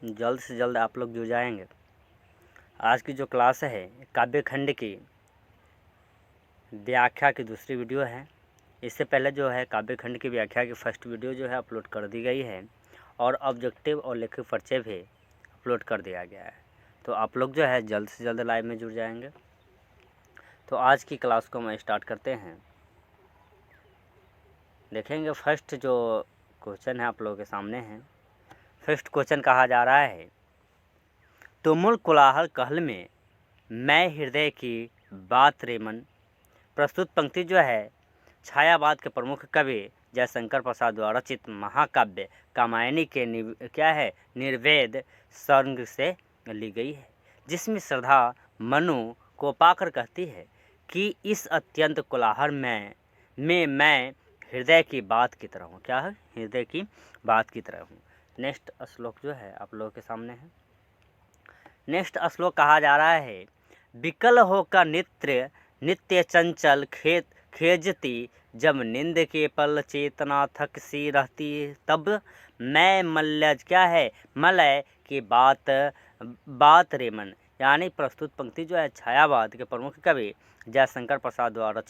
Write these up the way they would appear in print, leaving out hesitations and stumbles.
जल्द से जल्द आप लोग जुड़ जाएंगे। आज की जो क्लास है काव्य खंड की व्याख्या की दूसरी वीडियो है। इससे पहले जो है काव्य खंड की व्याख्या की फर्स्ट वीडियो जो है अपलोड कर दी गई है और ऑब्जेक्टिव और लेखक परिचय भी अपलोड कर दिया गया है। तो आप लोग जो है जल्द से जल्द लाइव में जुड़ जाएंगे। तो आज की क्लास को हम स्टार्ट करते हैं। देखेंगे फर्स्ट जो क्वेश्चन है आप लोगों के सामने है। फर्स्ट क्वेश्चन कहा जा रहा है, तुमुल कोलाहल कहल में मैं हृदय की बात रे मन। प्रस्तुत पंक्ति जो है छायावाद के प्रमुख कवि जयशंकर प्रसाद द्वारा रचित महाकाव्य कामायनी के निर्वेद सर्ग से ली गई है, जिसमें श्रद्धा मनु को पाकर कहती है कि इस अत्यंत कोलाहल में मैं हृदय की बात की तरह हूँ। क्या है? हृदय की बात की तरह हूँ। नेक्स्ट श्लोक जो है आप लोगों के सामने है। नेक्स्ट श्लोक कहा जा रहा है, विकल होकर नित्य चंचल खेजती, जब नींद के पल चेतना थक सी रहती, तब मैं मलय की बात रे मन। यानी प्रस्तुत पंक्ति जो है छायावाद के प्रमुख कवि जयशंकर प्रसाद द्वारा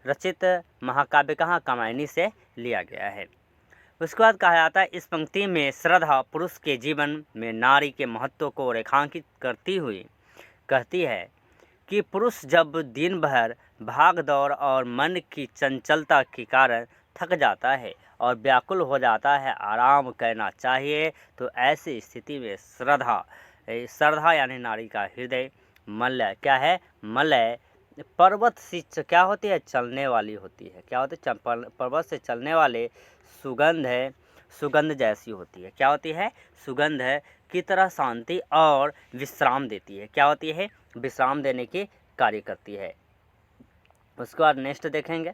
रचित महाकाव्य कहाँ कामायनी से लिया गया है। उसके बाद कहा जाता है, इस पंक्ति में श्रद्धा पुरुष के जीवन में नारी के महत्व को रेखांकित करती हुई कहती है कि पुरुष जब दिन भर भाग दौड़ और मन की चंचलता के कारण थक जाता है और व्याकुल हो जाता है, आराम करना चाहिए, तो ऐसी स्थिति में श्रद्धा यानी नारी का हृदय मलय पर्वत सी क्या होती है? चलने वाली होती है। क्या होती है? पर्वत से चलने वाले सुगंध जैसी होती है। क्या होती है? सुगंध की तरह शांति और विश्राम देती है। क्या होती है? विश्राम देने की कार्य करती है। उसके बाद नेक्स्ट देखेंगे,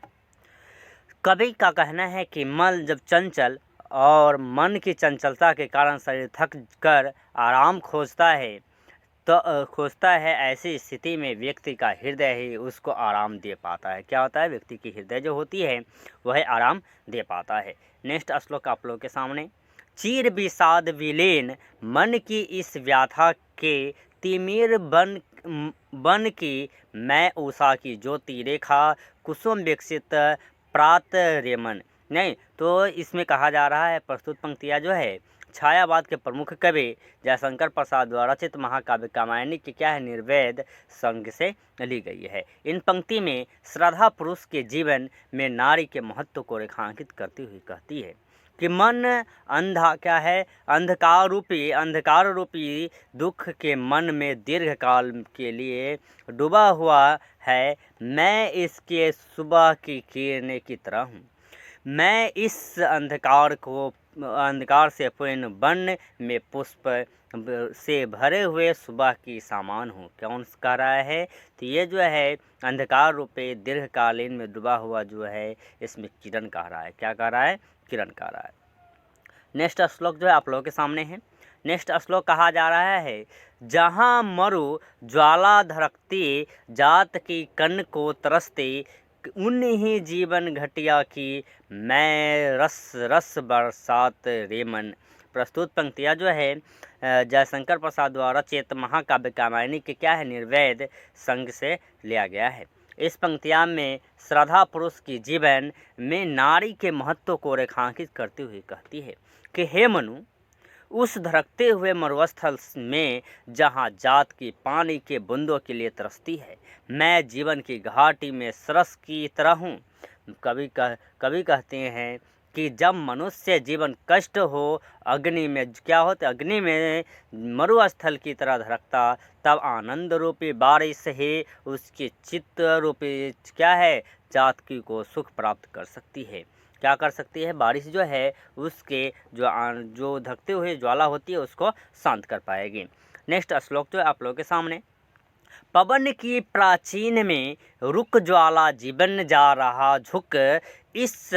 कवि का कहना है कि मन जब चंचल और मन की चंचलता के कारण शरीर थक कर आराम खोजता है, ऐसी स्थिति में व्यक्ति का हृदय ही उसको आराम दे पाता है। क्या होता है? व्यक्ति की हृदय जो होती है वह आराम दे पाता है। नेक्स्ट श्लोक आप लोगों के सामने, चीर विषाद विलीन मन की इस व्याथा के तिमिर बन की मैं उषा की ज्योति रेखा कुसुम विकसित प्रात रेमन। नहीं तो इसमें कहा जा रहा है प्रस्तुत पंक्तियाँ जो है छायावाद के प्रमुख कवि जयशंकर प्रसाद द्वारा रचित महाकाव्य कामायनी की निर्वेद संग से ली गई है। इन पंक्ति में श्रद्धा पुरुष के जीवन में नारी के महत्व को रेखांकित करती हुई कहती है कि मन अंधकार रूपी दुख के मन में दीर्घ काल के लिए डूबा हुआ है। मैं इसके सुबह की किरणें की तरह हूँ। मैं इस अंधकार से पूर्ण वन में पुष्प से भरे हुए सुबह की सामान हूँ। कौन कह रहा है? तो ये जो है अंधकार रूपे दीर्घकालीन में डूबा हुआ जो है इसमें किरण कह रहा है। क्या कह रहा है? किरण कह रहा है। नेक्स्ट श्लोक जो है आप लोगों के सामने है। नेक्स्ट श्लोक कहा जा रहा है, जहाँ मरु ज्वाला धड़कती जात की कण को तरसती, उन्हीं जीवन घटिया की मैं रस बरसात रेमन। प्रस्तुत पंक्तियाँ जो है जयशंकर प्रसाद द्वारा रचित महाकाव्य कामायनी के निर्वेद संग से लिया गया है। इस पंक्तियाँ में श्रद्धा पुरुष की जीवन में नारी के महत्व को रेखांकित करती हुई कहती है कि हे मनु, उस धड़कते हुए मरुस्थल में जहाँ जात की पानी के बूंदों के लिए तरसती है, मैं जीवन की घाटी में सरस की तरह हूँ। कवि कहते हैं कि जब मनुष्य जीवन कष्ट हो, अग्नि में क्या होता? अग्नि में मरुस्थल की तरह धड़कता, तब आनंद रूपी बारिश ही उसकी चित्त रूपी जात की को सुख प्राप्त कर सकती है। क्या कर सकती है? बारिश जो है उसके जो धकते हुए ज्वाला होती है उसको शांत कर पाएगी। नेक्स्ट श्लोक जो है आप लोगों के सामने, पवन की प्राचीन में रुक ज्वाला जीवन जा रहा झुक, इस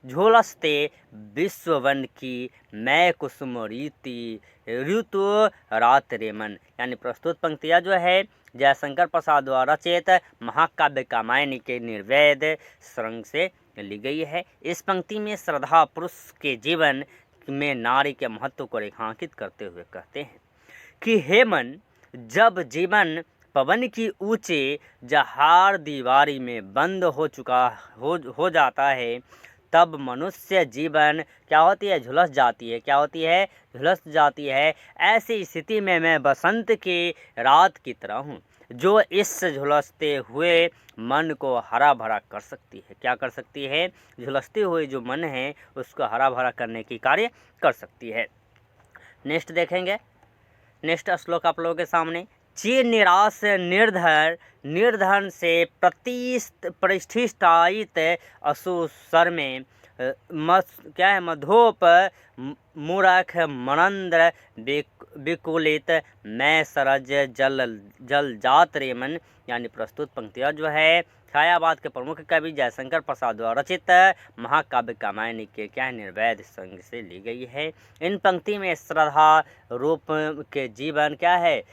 झोलसते विश्ववन की मैं कुसुम ऋतु रात रेमन। यानी प्रस्तुत पंक्तियाँ जो है जयशंकर प्रसाद द्वारा रचित महाकाव्य कामायनी के निर्वेद संग से ली गई है। इस पंक्ति में श्रद्धा पुरुष के जीवन में नारी के महत्व को रेखांकित करते हुए कहते हैं कि हे मन, जब जीवन पवन की ऊंचे जहार दीवारी में बंद हो जाता है, तब मनुष्य जीवन क्या होती है, झुलस जाती है। क्या होती है, झुलस जाती है। ऐसी स्थिति में मैं बसंत की रात की तरह हूँ, जो इस झुलसते हुए मन को हरा भरा कर सकती है। क्या कर सकती है, झुलसते हुए जो मन है उसको हरा भरा करने की कार्य कर सकती है। नेक्स्ट देखेंगे, नेक्स्ट श्लोक आप लोगों के सामने। चे निराश निर्धन से प्रतिष्ठित असुसर में क्या है, मधोप मूरख मनंद्र विकुलित मैं सरज जल जात रे मन। यानी प्रस्तुत पंक्तियाँ जो है छायावाद के प्रमुख कवि जयशंकर प्रसाद द्वारा रचित महाकाव्य कामायनी के क्या है, निर्वैध संग से ली गई है। इन पंक्ति में श्रद्धा रूप के जीवन क्या है,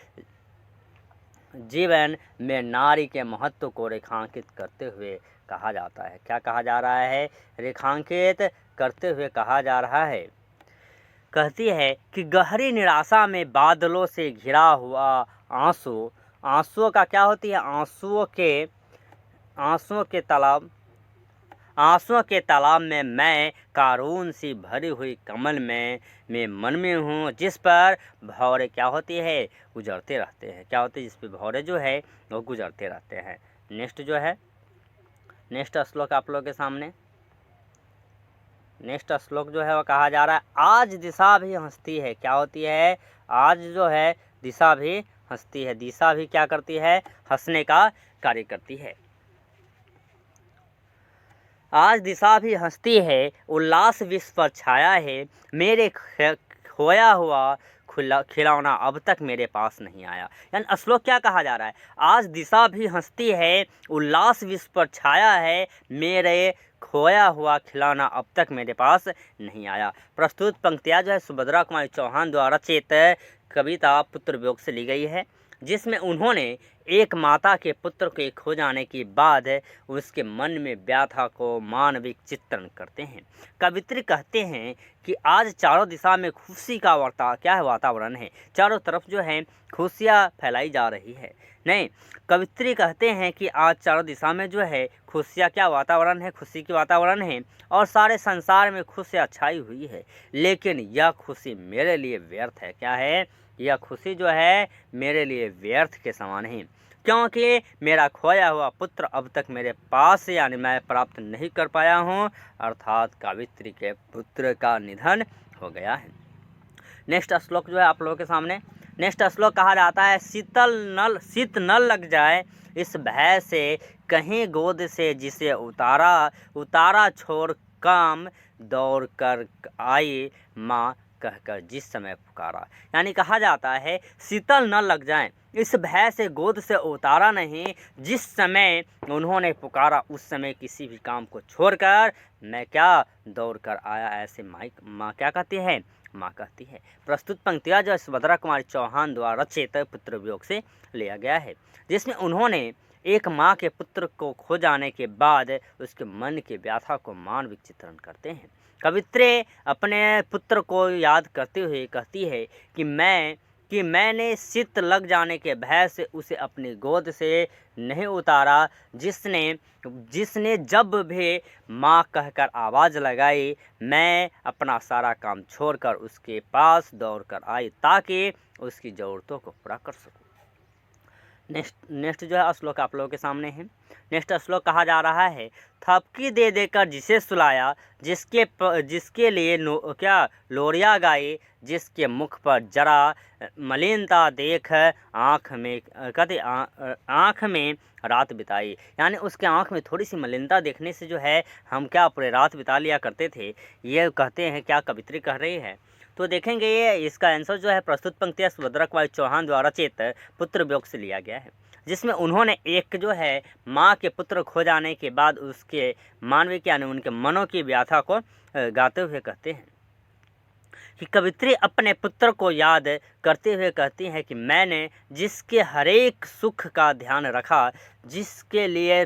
जीवन में नारी के महत्व को रेखांकित करते हुए कहा जाता है। क्या कहा जा रहा है, रेखांकित करते हुए कहा जा रहा है। कहती है कि गहरी निराशा में बादलों से घिरा हुआ आंसुओं का क्या होती है, आंसुओं के तालाब में मैं कारून सी भरी हुई कमल में मन में हूँ, जिस पर भौरे क्या होती है, गुजरते रहते हैं। क्या होती है, जिस पर भौरे जो है वो गुजरते रहते हैं। नेक्स्ट जो है, नेक्स्ट श्लोक आप लोग के सामने। नेक्स्ट श्लोक जो है वो कहा जा रहा है, आज दिशा भी हंसती है। क्या होती है, आज जो है दिशा भी हंसती है। दिशा भी क्या करती है, हंसने का कार्य करती है। आज दिशा भी हंसती है, उल्लास विश्व पर छाया है, मेरे खोया हुआ खिलौना अब तक मेरे पास नहीं आया। यानी श्लोक क्या कहा जा रहा है, आज दिशा भी हंसती है, उल्लास विश्व पर छाया है, मेरे खोया हुआ खिलौना अब तक मेरे पास नहीं आया। प्रस्तुत पंक्तियाँ जो है सुभद्रा कुमारी चौहान द्वारा रचित कविता पुत्र वियोग से ली गई है, जिसमें उन्होंने एक माता के पुत्र के खो जाने के बाद उसके मन में व्याथा को मानविक चित्रण करते हैं। कवित्री कहते हैं कि आज चारों दिशा में खुशी का वातावरण है। चारों तरफ जो है खुशियाँ फैलाई जा रही है। नहीं, कवित्री कहते हैं कि आज चारों दिशा में जो है खुशियाँ क्या वातावरण है, खुशी की वातावरण है और सारे संसार में खुशियाँ छाई हुई है, लेकिन यह खुशी मेरे लिए व्यर्थ है। क्या है, यह खुशी जो है मेरे लिए व्यर्थ के समान है, क्योंकि मेरा खोया हुआ पुत्र अब तक मेरे पास यानी मैं प्राप्त नहीं कर पाया हूँ, अर्थात कवित्री के पुत्र का निधन हो गया है। नेक्स्ट श्लोक जो है आप लोगों के सामने। नेक्स्ट श्लोक कहा जाता है, शीत न लग जाए इस भय से, कहीं गोद से जिसे उतारा छोड़ काम दौड़ कर आई माँ कहकर जिस समय पुकारा। यानी कहा जाता है शीतल न लग जाए इस भय से, गोद से उतारा नहीं, जिस समय उन्होंने पुकारा उस समय किसी भी काम को छोड़कर मैं क्या दौड़ कर आया। ऐसे माँ क्या कहती है, माँ कहती है। प्रस्तुत पंक्तियाँ जो सुभद्रा कुमारी चौहान द्वारा रचित पुत्र वियोग से लिया गया है, जिसमें उन्होंने एक माँ के पुत्र को खो जाने के बाद उसके मन के व्याथा को मानविक चित्रण करते हैं। कवित्री अपने पुत्र को याद करते हुए कहती है कि मैंने शीत लग जाने के भय से उसे अपनी गोद से नहीं उतारा, जिसने जब भी माँ कहकर आवाज़ लगाई मैं अपना सारा काम छोड़कर उसके पास दौड़कर आई ताकि उसकी ज़रूरतों को पूरा कर सकूं। नेक्स्ट जो है श्लोक आप लोगों के सामने है। नेक्स्ट श्लोक कहा जा रहा है, थपकी दे देकर जिसे सुलाया, जिसके लिए लोरिया गाई, जिसके मुख पर जरा मलिनता देख आँख में रात बिताई। यानी उसके आँख में थोड़ी सी मलिनता देखने से जो है हम क्या पूरे रात बिता लिया करते थे, ये कहते हैं, क्या कवित्री कह रही है। तो देखेंगे ये इसका आंसर जो है प्रस्तुत पंक्तियाँ सुभद्रा कुमारी चौहान द्वारा रचित पुत्र वियोग से लिया गया है, जिसमें उन्होंने एक जो है माँ के पुत्र खो जाने के बाद उसके मानविक यानी उनके मनों की व्याथा को गाते हुए कहते हैं कि कवित्री अपने पुत्र को याद करते हुए कहती हैं कि मैंने जिसके हरेक सुख का ध्यान रखा, जिसके लिए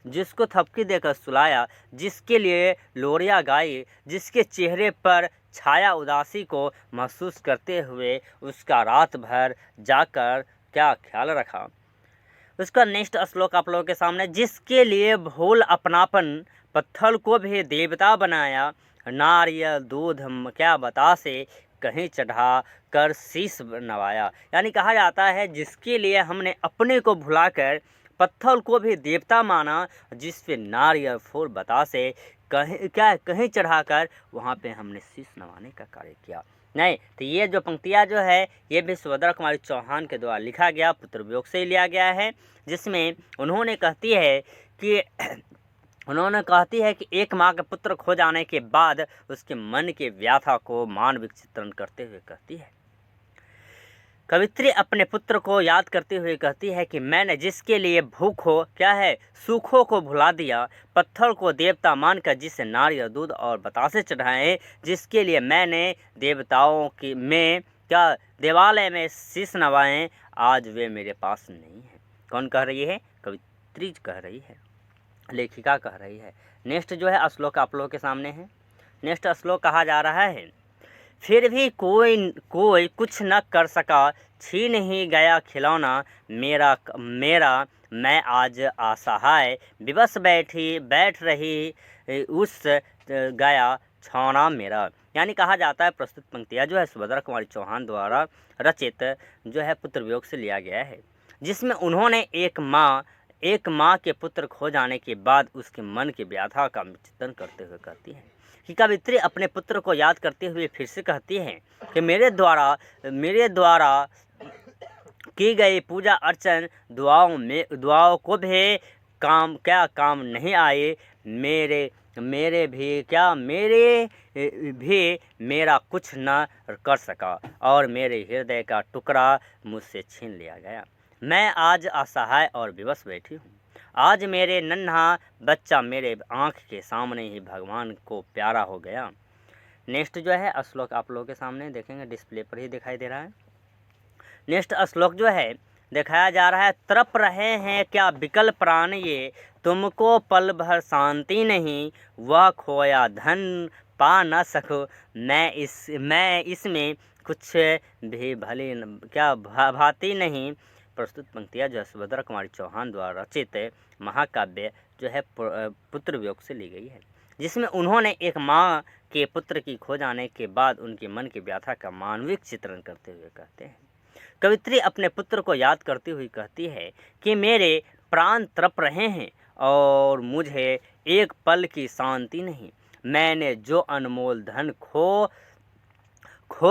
जिसको थपकी देकर सुलाया, जिसके लिए लोरियां गाई, जिसके चेहरे पर छाया उदासी को महसूस करते हुए उसका रात भर जाकर क्या ख्याल रखा। उसका नेक्स्ट श्लोक आप लोगों के सामने, जिसके लिए भूल अपनापन पत्थर को भी देवता बनाया, नारियल दूध क्या बतासे कहीं चढ़ा कर शीश नवाया। यानी कहा जाता है जिसके लिए हमने अपने को भुलाकर पत्थर को भी देवता माना, जिस पे नारियल फूल बतासे कहीं चढ़ाकर वहाँ पे हमने शीश नवाने का कार्य किया। नहीं तो ये जो पंक्तियाँ जो है ये भी सुभद्रा कुमारी चौहान के द्वारा लिखा गया पुत्र वियोग से लिया गया है, जिसमें उन्होंने कहती है कि एक माँ के पुत्र खो जाने के बाद उसके मन के व्यथा को मानविक चित्रण करते हुए कहती है। कवित्री अपने पुत्र को याद करते हुए कहती है कि मैंने जिसके लिए भूखों क्या है सूखों को भुला दिया, पत्थर को देवता मानकर जिसे नारियल दूध और बतासे चढ़ाए, जिसके लिए मैंने देवताओं की में क्या देवालय में शीश नवाए, आज वे मेरे पास नहीं है। कौन कह रही है? कवित्री कह रही है, लेखिका कह रही है। नेक्स्ट जो है श्लोक आप लोगों के सामने है। नेक्स्ट श्लोक कहा जा रहा है, फिर भी कोई कुछ न कर सका, छीन ही गया खिलौना मेरा मैं आज असहाय, विवश बैठ रही उस गया छौना मेरा। यानी कहा जाता है प्रस्तुत पंक्तियाँ जो है सुभद्रा कुमारी चौहान द्वारा रचित जो है पुत्र वियोग से लिया गया है, जिसमें उन्होंने एक माँ के पुत्र खो जाने के बाद उसके मन की व्यथा का चिंतन करते हुए कहती है कि कवित्री अपने पुत्र को याद करते हुए फिर से कहती है कि मेरे द्वारा की गई पूजा अर्चन दुआओं को भी काम नहीं आए, मेरे भी मेरा कुछ न कर सका और मेरे हृदय का टुकड़ा मुझसे छीन लिया गया। मैं आज असहाय और विवश बैठी हूँ। आज मेरे नन्हा बच्चा मेरे आँख के सामने ही भगवान को प्यारा हो गया। नेक्स्ट जो है श्लोक आप लोगों के सामने देखेंगे, डिस्प्ले पर ही दिखाई दे रहा है। नेक्स्ट श्लोक जो है दिखाया जा रहा है, तड़प रहे हैं क्या विकल प्राण ये, तुमको पल भर शांति नहीं, वह खोया धन पा न सको, मैं इसमें कुछ भी भली क्या भाती नहीं। प्रस्तुत पंक्तियाँ जो है सुभद्रा कुमारी चौहान द्वारा रचित महाकाव्य जो है पुत्र वियोग से ली गई है, जिसमें उन्होंने एक माँ के पुत्र की खो जाने के बाद उनके मन की व्यथा का मानविक चित्रण करते हुए कहते हैं। कवित्री अपने पुत्र को याद करती हुई कहती है कि मेरे प्राण तड़प रहे हैं और मुझे एक पल की शांति नहीं। मैंने जो अनमोल धन खो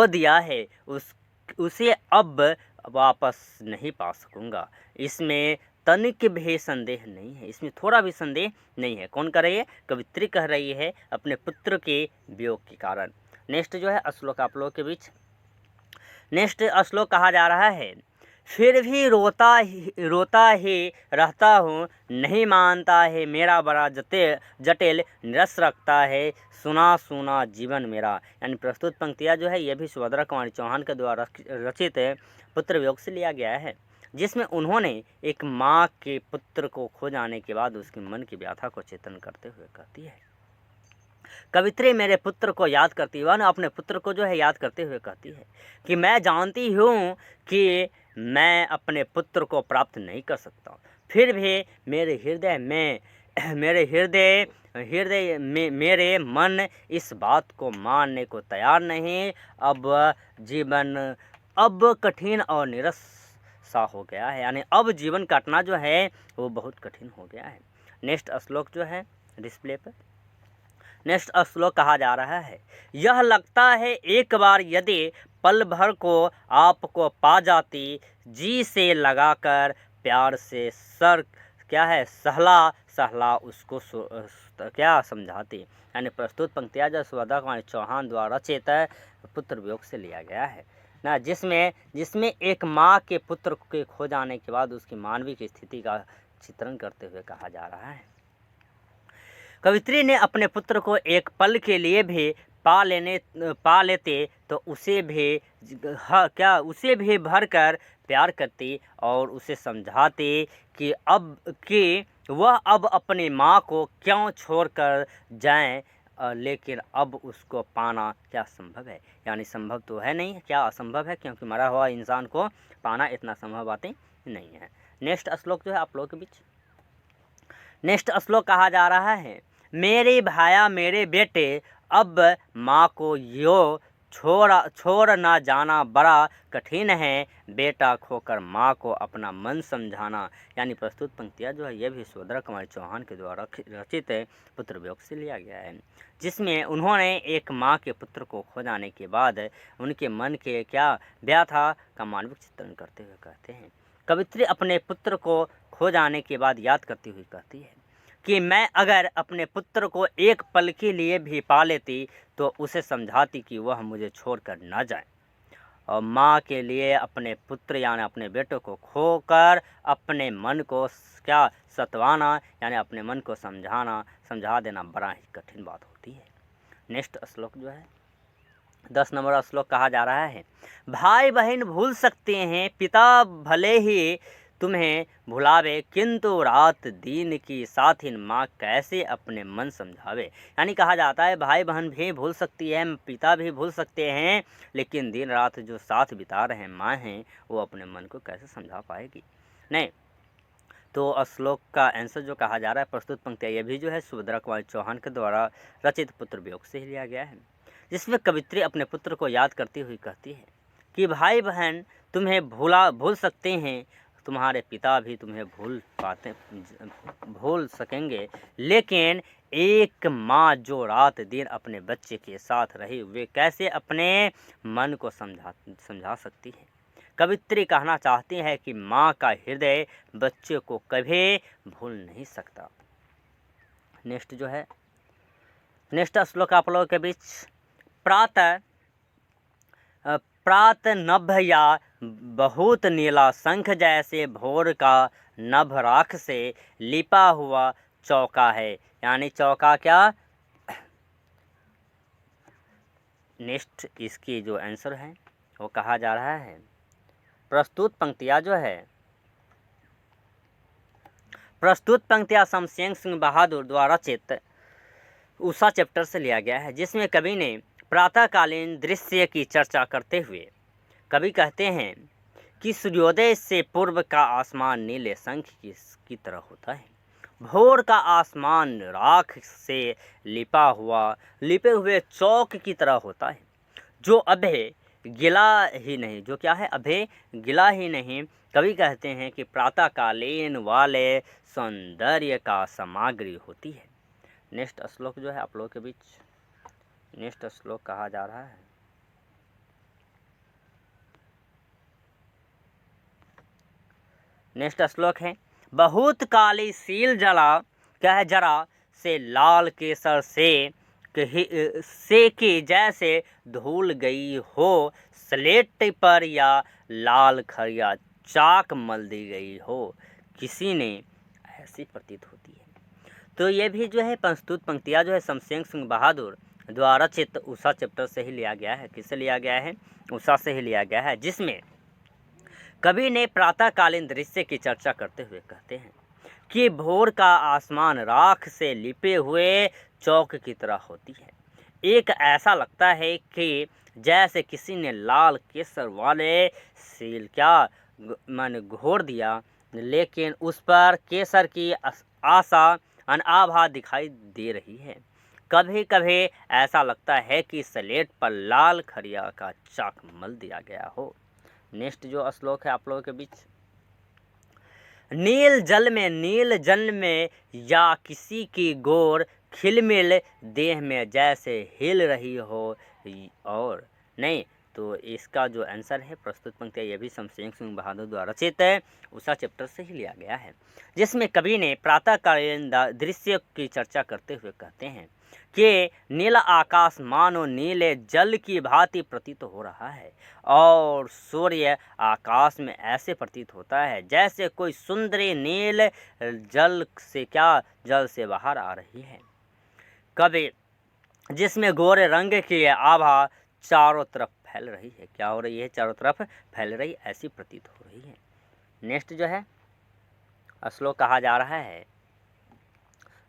दिया है उसे अब वापस नहीं पा सकूंगा। इसमें तनिक भी संदेह नहीं है, इसमें थोड़ा भी संदेह नहीं है। कौन कह रही है? कवित्री कह रही है अपने पुत्र के वियोग के कारण। नेक्स्ट जो है श्लोक आप लोगों के बीच नेक्स्ट श्लोक कहा जा रहा है, फिर भी रोता ही रहता हूँ, नहीं मानता है मेरा बड़ा जटिल निरस रखता है सुना जीवन मेरा। यानी प्रस्तुत पंक्तियाँ जो है ये भी सुभद्रा कुमारी चौहान के द्वारा रचित पुत्र वियोग से लिया गया है, जिसमें उन्होंने एक माँ के पुत्र को खो जाने के बाद उसके मन की व्यथा को चेतन करते हुए कहती है। कवित्री मेरे पुत्र को याद करती हुई अपने पुत्र को जो है याद करते हुए कहती है कि मैं जानती हूँ कि मैं अपने पुत्र को प्राप्त नहीं कर सकता, फिर भी मेरे मन इस बात को मानने को तैयार नहीं। अब जीवन कठिन और निरस सा हो गया है, यानी अब जीवन काटना जो है वो बहुत कठिन हो गया है। नेक्स्ट श्लोक जो है डिस्प्ले पर नेक्स्ट श्लोक कहा जा रहा है, यह लगता है एक बार यदि पल भर को आपको पा जाती, जी से लगाकर प्यार से सर क्या है सहला उसको क्या समझाती। यानी प्रस्तुत पंक्तियाँ जो सुभद्रा कुमारी चौहान द्वारा रचित पुत्र वियोग से लिया गया है ना, जिसमें एक माँ के पुत्र के खो जाने के बाद उसकी मानविक स्थिति का चित्रण करते हुए कहा जा रहा है। कवित्री ने अपने पुत्र को एक पल के लिए भी पा लेते तो उसे भी भर कर प्यार करती और उसे समझाती कि वह अब अपनी माँ को क्यों छोड़कर जाएं, लेकिन अब उसको पाना क्या संभव है। यानी संभव तो है नहीं, क्या असंभव है, क्योंकि मरा हुआ इंसान को पाना इतना संभव बातें नहीं है। नेक्स्ट श्लोक जो है आप लोगों के बीच, नेक्स्ट श्लोक कहा जा रहा है, मेरे भाया मेरे बेटे अब माँ को यो छोड़ ना जाना बड़ा कठिन है, बेटा खोकर माँ को अपना मन समझाना। यानी प्रस्तुत पंक्तियाँ जो है ये भी सुभद्रा कुमारी चौहान के द्वारा रचित पुत्र वियोग से लिया गया है, जिसमें उन्होंने एक माँ के पुत्र को खो जाने के बाद उनके मन के क्या व्यथा का मानविक चित्रण करते हुए कहते हैं। कवित्री अपने पुत्र को खो जाने के बाद याद करती हुई कहती है कि मैं अगर अपने पुत्र को एक पल के लिए भी पा लेती तो उसे समझाती कि वह मुझे छोड़कर न जाए। और माँ के लिए अपने पुत्र यानी अपने बेटे को खोकर अपने मन को क्या सतवाना यानी अपने मन को समझा देना बड़ा ही कठिन बात होती है। नेक्स्ट श्लोक जो है 10 नंबर श्लोक कहा जा रहा है, भाई बहन भूल सकते हैं, पिता भले ही तुम्हें भुलावे, किंतु रात दिन की साथिन माँ कैसे अपने मन समझावे। यानी कहा जाता है भाई बहन भी भूल सकती है, पिता भी भूल सकते हैं, लेकिन दिन रात जो साथ बिता रहे माँ हैं वो अपने मन को कैसे समझा पाएगी। नहीं तो श्लोक का आंसर जो कहा जा रहा है प्रस्तुत पंक्तियाँ ये भी जो है सुभद्रा कुमारी चौहान के द्वारा रचित पुत्र वियोग से ही लिया गया है, जिसमें कवित्री अपने पुत्र को याद करती हुई कहती है कि भाई बहन तुम्हें भूल सकते हैं, तुम्हारे पिता भी तुम्हें भूल सकेंगे, लेकिन एक माँ जो रात दिन अपने बच्चे के साथ रही वे कैसे अपने मन को समझा सकती है। कवित्री कहना चाहती है कि माँ का हृदय बच्चे को कभी भूल नहीं सकता। नेक्स्ट जो है नेक्स्ट श्लोक आप लोगों के बीच, प्रात नभ या बहुत नीला शंख जैसे भोर का नभ राख से लिपा हुआ चौका है। यानी चौका क्या, नेक्स्ट इसकी जो आंसर है वो कहा जा रहा है प्रस्तुत पंक्तियाँ शमशेर सिंह बहादुर द्वारा रचित उषा चैप्टर से लिया गया है, जिसमें कवि ने प्रातःकालीन दृश्य की चर्चा करते हुए कवि कहते हैं कि सूर्योदय से पूर्व का आसमान नीले शंख की तरह होता है, भोर का आसमान राख से लिपे हुए चौक की तरह होता है, जो अभे गिला ही नहीं, जो क्या है अभे गिला ही नहीं। कवि कहते हैं कि प्रातःकालीन वाले सौंदर्य का सामग्री होती है। नेक्स्ट श्लोक जो है आप लोगों के बीच, नेक्स्ट श्लोक कहा जा रहा है नेक्स्ट श्लोक है, बहुत काली सील जरा से लाल केसर से कि जैसे धूल गई हो स्लेट पर या लाल खरिया चाक मल दी गई हो किसी ने, ऐसी प्रतीत होती है। तो ये भी जो है प्रस्तुत पंक्तियाँ जो है शमशेर सिंह बहादुर द्वारा रचित उषा चैप्टर से ही लिया गया है। किससे लिया गया है, उषा से ही लिया गया है, जिसमें कवि ने प्रातःकालीन दृश्य की चर्चा करते हुए कहते हैं कि भोर का आसमान राख से लिपे हुए चौक की तरह होती है, एक ऐसा लगता है कि जैसे किसी ने लाल केसर वाले सील मैंने घोर दिया, लेकिन उस पर केसर की आशा अनाभा दिखाई दे रही है। कभी कभी ऐसा लगता है कि स्लेट पर लाल खरिया का चाक मल दिया गया हो। नेक्स्ट जो श्लोक है आप लोगों के बीच, नील जल में या किसी की गोर खिलमिल देह में जैसे हिल रही हो, और नहीं तो इसका जो आंसर है प्रस्तुत पंक्तियाँ ये भी शमशेर सिंह बहादुर द्वारा रचित है उषा चैप्टर से ही लिया गया है, जिसमें कवि ने प्रातःकालीन दृश्य की चर्चा करते हुए कहते हैं कि नीला आकाश मानो नीले जल की भांति प्रतीत हो रहा है और सूर्य आकाश में ऐसे प्रतीत होता है जैसे कोई सुंदरी नील जल से बाहर आ रही है। कवि जिसमें गोरे रंग की आभा चारों तरफ फैल रही है। क्या हो रही है? चारों तरफ फैल रही, ऐसी प्रतीत हो रही है। नेक्स्ट जो है श्लोक कहा जा रहा है,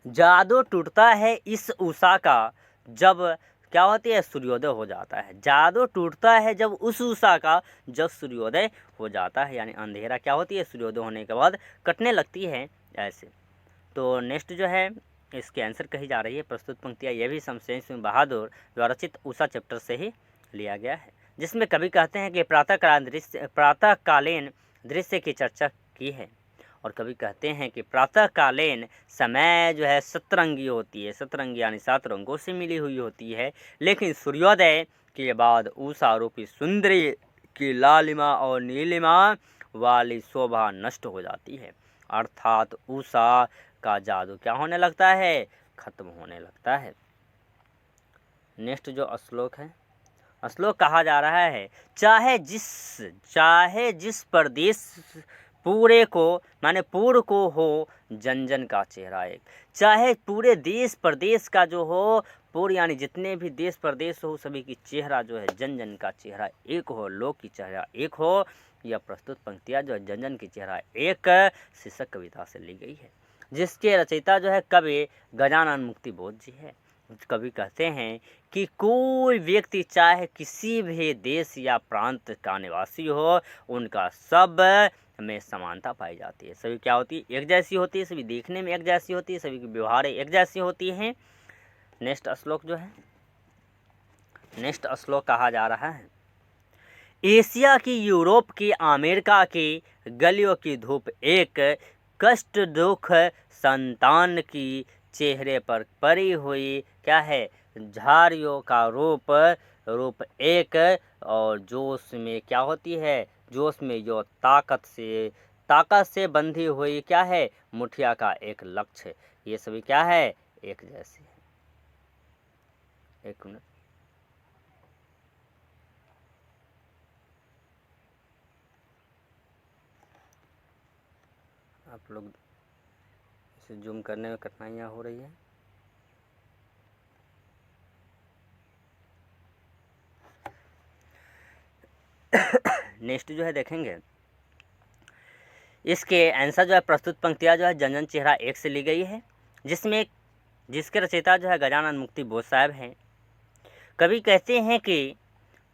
जादू टूटता है इस उषा का जब क्या होती है? सूर्योदय हो जाता है। जादू टूटता है जब उस उषा का जब सूर्योदय हो जाता है, यानी अंधेरा क्या होती है? सूर्योदय होने के बाद कटने लगती है ऐसे। तो नेक्स्ट जो है इसके आंसर कही जा रही है प्रस्तुत पंक्तियाँ, यह भी शमशेर सिंह बहादुर द्वारा रचित उषा चैप्टर से ही लिया गया है, जिसमें कवि कहते हैं कि प्रातःकालीन दृश्य की चर्चा की है। और कवि कहते हैं कि प्रातःकालीन समय जो है सतरंगी होती है, सतरंगी यानी 7 रंगों से मिली हुई होती है, लेकिन सूर्योदय के बाद उषा रूपी सुंदरी की लालिमा और नीलिमा वाली शोभा नष्ट हो जाती है, अर्थात उषा का जादू क्या होने लगता है? खत्म होने लगता है। नेक्स्ट जो श्लोक है, श्लोक कहा जा रहा है, चाहे जिस प्रदेश पूरे को माने पूर्व को हो जन जन का चेहरा एक, चाहे पूरे देश प्रदेश का जो हो, पूरे यानी जितने भी देश प्रदेश हो सभी की चेहरा जो है जन जन का चेहरा एक हो, लोक की चेहरा एक हो। यह प्रस्तुत पंक्तियाँ जो है जन जन की चेहरा एक शीर्षक कविता से ली गई है, जिसके रचयिता जो है कवि गजानन मुक्ति बोध जी है। कवि कहते हैं कि कोई व्यक्ति चाहे किसी भी देश या प्रांत का निवासी हो, उनका सब में समानता पाई जाती है। सभी क्या होती है? एक जैसी होती है, सभी देखने में एक जैसी होती है, सभी की व्यवहार एक जैसी होती हैं। नेक्स्ट श्लोक जो है, नेक्स्ट श्लोक कहा जा रहा है, एशिया की, यूरोप की, अमेरिका की गलियों की धूप एक, कष्ट दुख संतान की चेहरे पर पड़ी हुई क्या है? झारियों का रूप एक, और जोश में क्या होती है? जोश में जो ताकत से बंधी हुई क्या है? मुठिया का एक लक्ष्य, ये सभी क्या है? एक जैसे है। एक मिनट, आप लोग इसे जूम करने में कठिनाइयाँ हो रही है। नेक्स्ट जो है देखेंगे, इसके आंसर जो है प्रस्तुत पंक्तियाँ जो है जन जन चेहरा एक से ली गई है, जिसके रचयिता जो है गजानन मुक्ति बोध साहब हैं। कवि कहते हैं कि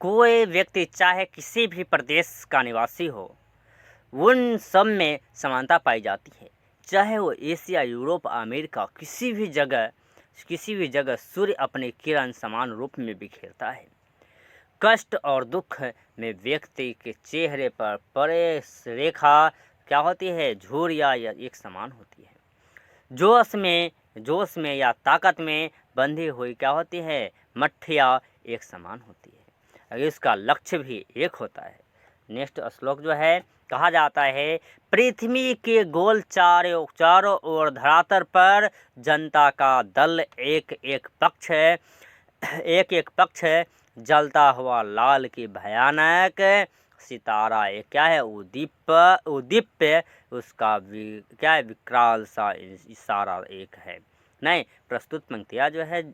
कोई व्यक्ति चाहे किसी भी प्रदेश का निवासी हो, उन सब में समानता पाई जाती है, चाहे वो एशिया, यूरोप, अमेरिका, किसी भी जगह सूर्य अपने किरण समान रूप में बिखेरता है। कष्ट और दुख में व्यक्ति के चेहरे पर परे रेखा क्या होती है? झुर्रियाँ या एक समान होती है। जोश में या ताकत में बंधी हुई क्या होती है? मट्ठिया एक समान होती है। इसका लक्ष्य भी एक होता है। नेक्स्ट श्लोक जो है कहा जाता है, पृथ्वी के गोल चारों ओर धरातल पर जनता का दल एक एक पक्ष है, जलता हुआ लाल की भयानक सितारा एक क्या है? उदीप्य उसका क्या है? विकराल सा इशारा एक है। नहीं, प्रस्तुत पंक्तियाँ जो है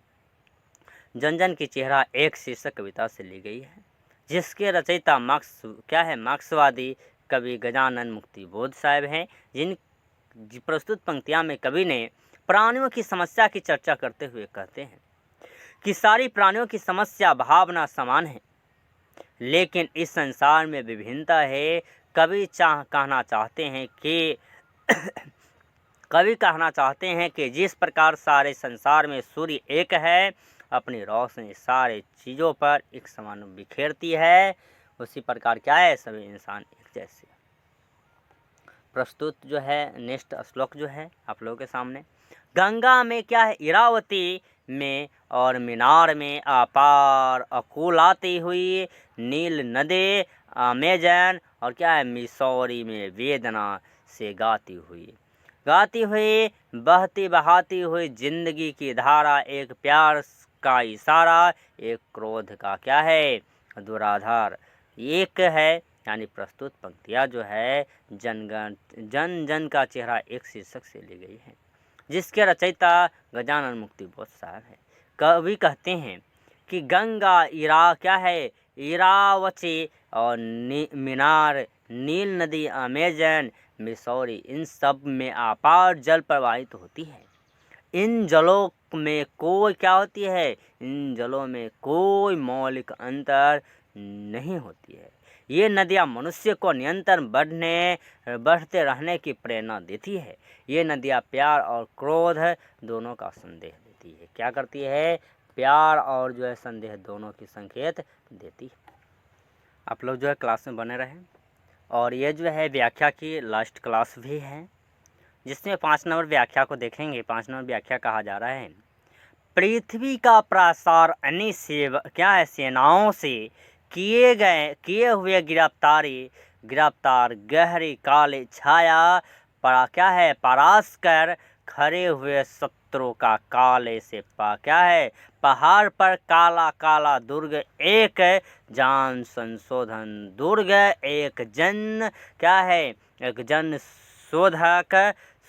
जन जन की चेहरा एक शीर्षक कविता से ली गई है, जिसके रचयिता मार्क्सवादी कवि गजानन मुक्ति बोध साहब हैं। जिन प्रस्तुत पंक्तियाँ में कवि ने प्राणियों की समस्या की चर्चा करते हुए कहते हैं कि सारी प्राणियों की समस्या भावना समान है, लेकिन इस संसार में विभिन्नता है। कवि कहना चाहते हैं कि जिस प्रकार सारे संसार में सूर्य एक है, अपनी रोशनी सारे चीज़ों पर एक समान बिखेरती है, उसी प्रकार क्या है? सभी इंसान एक जैसे। प्रस्तुत जो है नेक्स्ट श्लोक जो है आप लोगों के सामने, गंगा में क्या है? इरावती में और मीनार में अपार अकुलाती हुई, नील नदी अमेजन और क्या है? मिसौरी में वेदना से गाती हुई बहाती हुई जिंदगी की धारा, एक प्यार का इशारा, एक क्रोध का क्या है? दुराधार एक है। यानी प्रस्तुत पंक्तियाँ जो है जन जन का चेहरा एक शीर्षक से ली गई है, जिसके रचयिता गजानन मुक्ति बोध साहब है। कवि कहते हैं कि गंगा इरा क्या है, इरावची और मीनार, नील नदी, अमेजन, मिसौरी, इन सब में अपार जल प्रवाहित होती है। इन जलों में कोई क्या होती है, इन जलों में कोई मौलिक अंतर नहीं होती है। ये नदियाँ मनुष्य को निरंतर बढ़ते रहने की प्रेरणा देती है। ये नदियाँ प्यार और क्रोध दोनों का संदेश देती है। क्या करती है, प्यार और जो है संदेश दोनों की संकेत देती है। आप लोग जो है क्लास में बने रहें। और ये जो है व्याख्या की लास्ट क्लास भी है, जिसमें 5 नंबर व्याख्या को देखेंगे। 5 नंबर व्याख्या कहा जा रहा है, पृथ्वी का प्रसार अन्य सेनाओं से किए हुए गिरफ्तार गहरी काले छाया परास कर खड़े हुए शत्रु का काले से पहाड़ पर काला काला दुर्ग, एक जान संशोधन दुर्ग, एक जन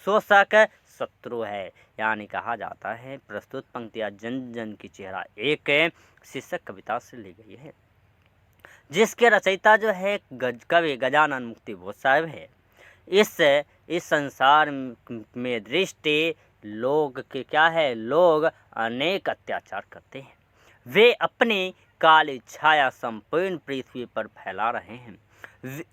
शोषक शत्रु है। यानी कहा जाता है प्रस्तुत पंक्तियाँ जन जन की चेहरा एक शीर्षक कविता से ली गई है, जिसके रचयिता जो है कवि गजानन मुक्ति बोध साहब है। इस संसार में दृष्टि लोग के लोग अनेक अत्याचार करते हैं। वे अपनी काली छाया संपूर्ण पृथ्वी पर फैला रहे हैं।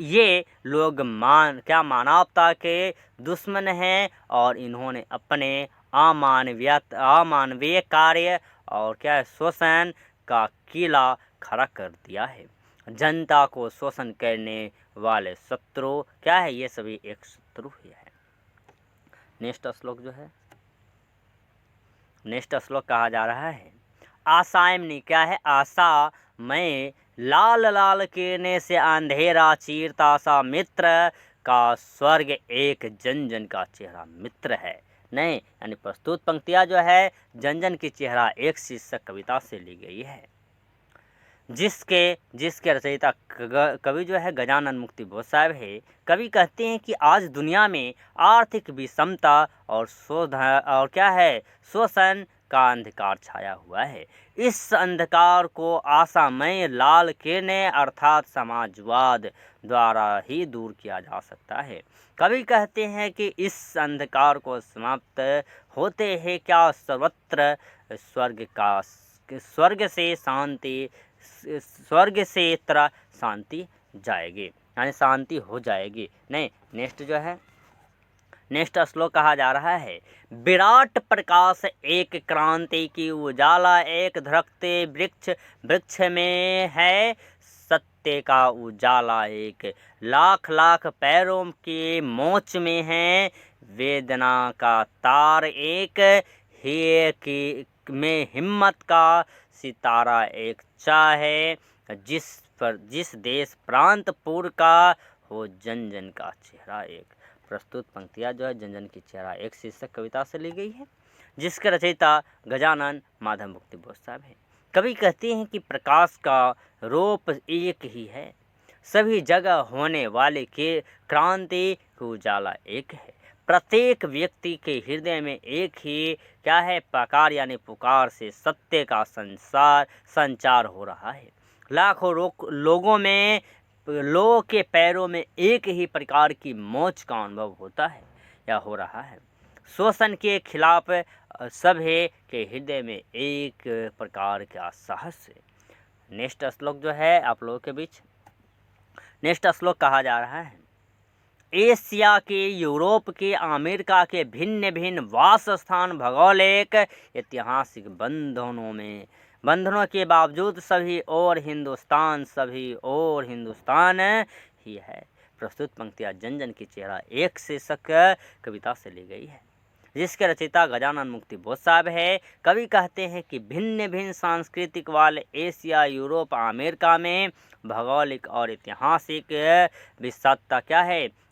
ये लोग मानवता के दुश्मन हैं और इन्होंने अपने अमानवीय कार्य और शोषण का किला खड़ा कर दिया है। जनता को शोषण करने वाले शत्रु ये सभी एक शत्रु ही है। नेक्स्ट श्लोक कहा जा रहा है, आशाएं आशा में लाल लाल किरने से अंधेरा चीरता सा मित्र का स्वर्ग, एक जन जन का चेहरा मित्र है। नहीं, यानी प्रस्तुत पंक्तियाँ जो है जन जन की चेहरा एक शीर्षक कविता से ली गई है, जिसके रचयिता कवि जो है गजानन मुक्ति बोध साहब है। कवि कहते हैं कि आज दुनिया में आर्थिक विषमता और शोषण का अंधकार छाया हुआ है। इस अंधकार को आशामय लाल किरणें अर्थात समाजवाद द्वारा ही दूर किया जा सकता है। कवि कहते हैं कि इस अंधकार को समाप्त होते हैं सर्वत्र स्वर्ग से तरह शांति जाएगी, यानी शांति हो जाएगी। नहीं, नेक्स्ट श्लोक कहा जा रहा है, विराट प्रकाश एक क्रांति की उजाला, एक धरकते वृक्ष में है सत्य का उजाला, एक लाख लाख पैरों के मोच में है वेदना का तार, एक में हिम्मत का सितारा, एक चाहे जिस देश प्रांत पुर का हो जन जन का चेहरा एक। प्रस्तुत पंक्तियाँ जो है जन जन की चेहरा एक शीर्षक कविता से ली गई है, जिसके रचयिता गजानन माधव मुक्ति बोध साहब है। कवि कहते हैं कि प्रकाश का रूप एक ही है, सभी जगह होने वाले के क्रांति का उजाला एक है। प्रत्येक व्यक्ति के हृदय में एक ही प्रकार यानी पुकार से सत्य का संचार हो रहा है। लाखों लोगों के पैरों में एक ही प्रकार की मोच का अनुभव होता है या हो रहा है। शोषण के खिलाफ सभी के हृदय में एक प्रकार का साहस है। नेक्स्ट श्लोक जो है आप लोगों के बीच, नेक्स्ट श्लोक कहा जा रहा है, एशिया के, यूरोप के, अमेरिका के भिन्न भिन्न वास स्थान भौगोलिक ऐतिहासिक बंधनों के बावजूद सभी और हिंदुस्तान ही है। प्रस्तुत पंक्तियाँ जन जन की चेहरा एक शीर्षक कविता से ली गई है, जिसके रचयिता गजानन मुक्ति बोध साहब है। कवि कहते हैं कि भिन्न भिन्न सांस्कृतिक वाले एशिया, यूरोप, अमेरिका में भौगोलिक और ऐतिहासिक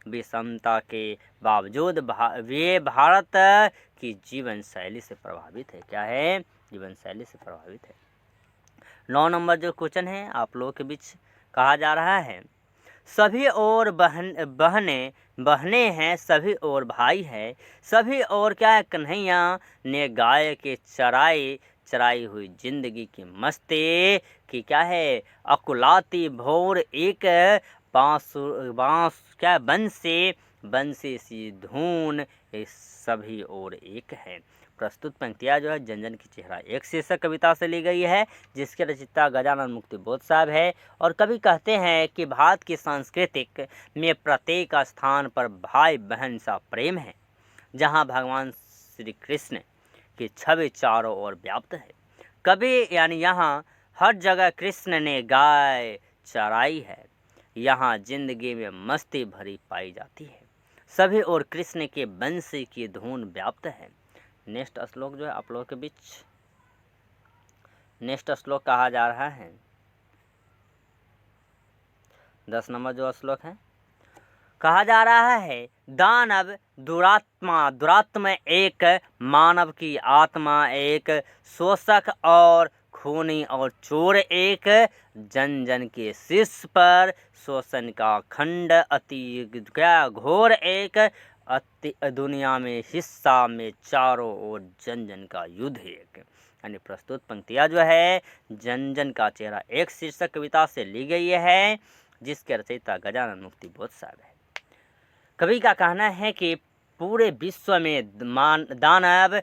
विषमता के बावजूद वे भारत की जीवन शैली से प्रभावित है। जीवन शैली से प्रभावित है। 9 नंबर जो क्वेश्चन है आप लोगों के बीच कहा जा रहा है, सभी और बहने हैं, सभी और भाई है, सभी और कन्हैया ने गाय के चराई हुई जिंदगी की मस्ती की क्या है, अकुलाती भोर एक बांस क्या बंसी सी धून, ये सभी और एक है। प्रस्तुत पंक्तियाँ जो है जनजन की चेहरा एक शीर्षक कविता से ली गई है, जिसके रचयिता गजानन मुक्ति बोध साहब है। और कवि कहते हैं कि भारत की सांस्कृतिक में प्रत्येक स्थान पर भाई बहन सा प्रेम है, जहाँ भगवान श्री कृष्ण की छवि चारों ओर व्याप्त है। कवि यानी यहाँ हर जगह कृष्ण ने गाय चराई है, यहाँ जिंदगी में मस्ती भरी पाई जाती है, सभी और कृष्ण के बंसी की धुन व्याप्त है। नेक्स्ट श्लोक जो है आप लोगों के बीच, नेक्स्ट श्लोक कहा जा रहा है 10 नंबर जो श्लोक है, कहा जा रहा है दानव दुरात्मा एक, मानव की आत्मा एक, शोषक और खूनी और चोर एक, जन जन के शीर्ष पर शोषण का खंड अति क्या घोर एक, दुनिया में हिस्सा में चारों ओर जन जन का युद्ध एक। यानी प्रस्तुत पंक्तियाँ जो है जन जन का चेहरा एक शीर्षक कविता से ली गई है, जिसके रचयिता गजानन मुक्ति बोध साहब है। कवि का कहना है कि पूरे विश्व में दानव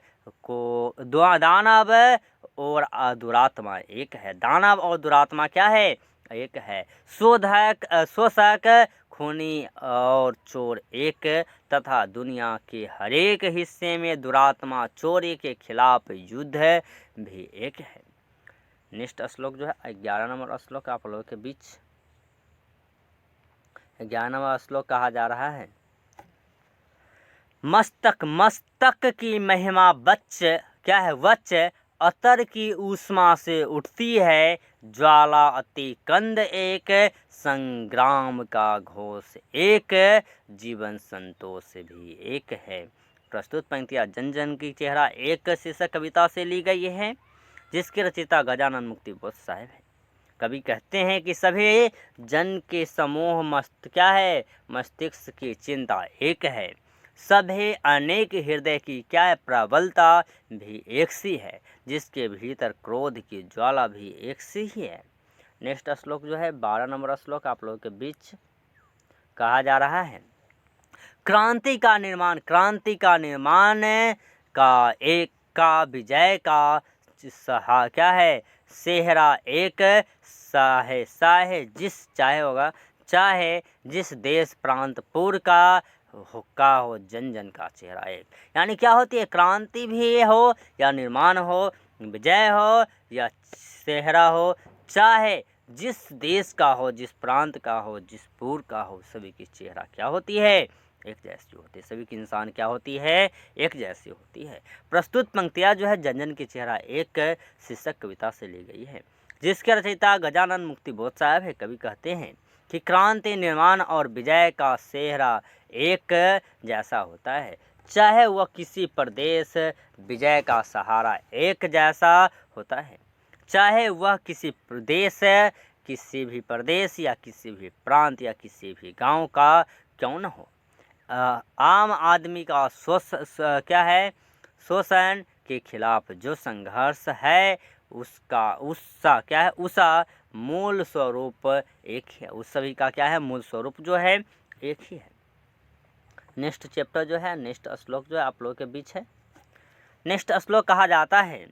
और दुरात्मा एक है। दानव और दुरात्मा क्या है, एक है। शोषक खूनी और चोर एक, तथा दुनिया के हरेक हिस्से में दुरात्मा चोरी के खिलाफ युद्ध भी एक है। नेक्स्ट श्लोक जो है 11 नंबर श्लोक आप लोगों के बीच, 11वां श्लोक कहा जा रहा है मस्तक की महिमा बच्च क्या है, वच्च अतर की ऊष्मा से उठती है, ज्वाला अति कंद एक, संग्राम का घोष एक, जीवन संतोष भी एक है। प्रस्तुत पंक्तियाँ जन जन की चेहरा एक शीर्षक कविता से ली गई है, जिसके रचयिता गजानन मुक्ति बोध साहब है। कवि कहते हैं कि सभी जन के समूह मस्तिष्क की चिंता एक है, सभी अनेक हृदय की क्या है प्रबलता भी एक सी है, जिसके भीतर क्रोध की ज्वाला भी एक सी ही है। नेक्स्ट श्लोक जो है 12 नंबर श्लोक आप लोगों के बीच कहा जा रहा है क्रांति का निर्माण का विजय का क्या है, सेहरा एक, चाहे जिस देश प्रांत पूर्व का हो जन जन का चेहरा एक। यानी क्या होती है, क्रांति भी हो या निर्माण हो, विजय हो या सेहरा हो, चाहे जिस देश का हो, जिस प्रांत का हो, जिस पूर्व का हो, सभी की चेहरा क्या होती है, एक जैसी होती है। सभी की इंसान क्या होती है, एक जैसी होती है। प्रस्तुत पंक्तियाँ जो है जन जन की चेहरा एक शीर्षक कविता से ली गई है, जिसके रचयिता गजानन मुक्ति बोध साहब है। कवि कहते हैं कि क्रांति निर्माण और विजय का सेहरा एक जैसा होता है, चाहे वह किसी प्रदेश, विजय का सहारा एक जैसा होता है, चाहे वह किसी भी प्रदेश या किसी भी प्रांत या किसी भी गांव का क्यों न हो। आम आदमी का शोषण के खिलाफ जो संघर्ष है उसका मूल स्वरूप एक है। उस सभी का क्या है, मूल स्वरूप जो है एक ही है। नेक्स्ट चैप्टर जो है, नेक्स्ट श्लोक जो है आप लोगों के बीच है। नेक्स्ट श्लोक कहा जाता है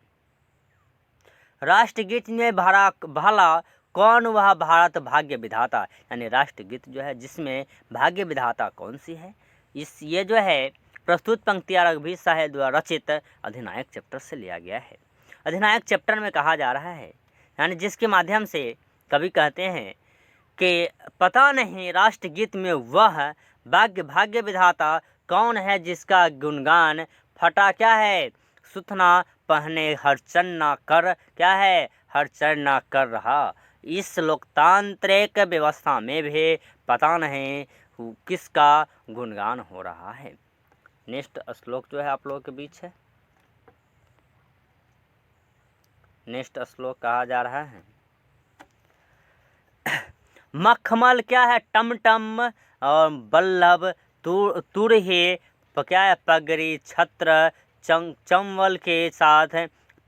राष्ट्रगीत में भला कौन वह भारत भाग्य विधाता। यानी राष्ट्रगीत जो है जिसमें भाग्य विधाता कौन सी है, ये जो है प्रस्तुत पंक्तियाँ रघुवीर साहब द्वारा रचित अधिनायक चैप्टर से लिया गया है। अधिनायक चैप्टर में कहा जा रहा है, यानी जिसके माध्यम से कवि कहते हैं कि पता नहीं राष्ट्रगीत में वह भाग्य विधाता कौन है, जिसका गुणगान फटा क्या है, सुथना पहने हरचन्ना कर क्या है, हरचन्ना कर रहा। इस लोकतांत्रिक व्यवस्था में भी पता नहीं किसका गुणगान हो रहा है। नेक्स्ट श्लोक जो है आप लोगों के बीच है। नेक्स्ट श्लोक कहा जा रहा है मखमल क्या है, टमटम और बल्लभ तुरहे क्या है, पगड़ी छत्र चंवल के साथ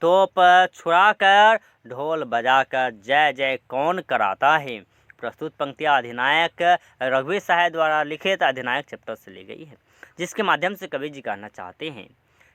तोप छुड़ाकर ढोल बजाकर जय जय कौन कराता है। प्रस्तुत पंक्तियाँ अधिनायक रघुवीर सहाय द्वारा लिखित अधिनायक चैप्टर से ली गई है, जिसके माध्यम से कवि जी कहना चाहते हैं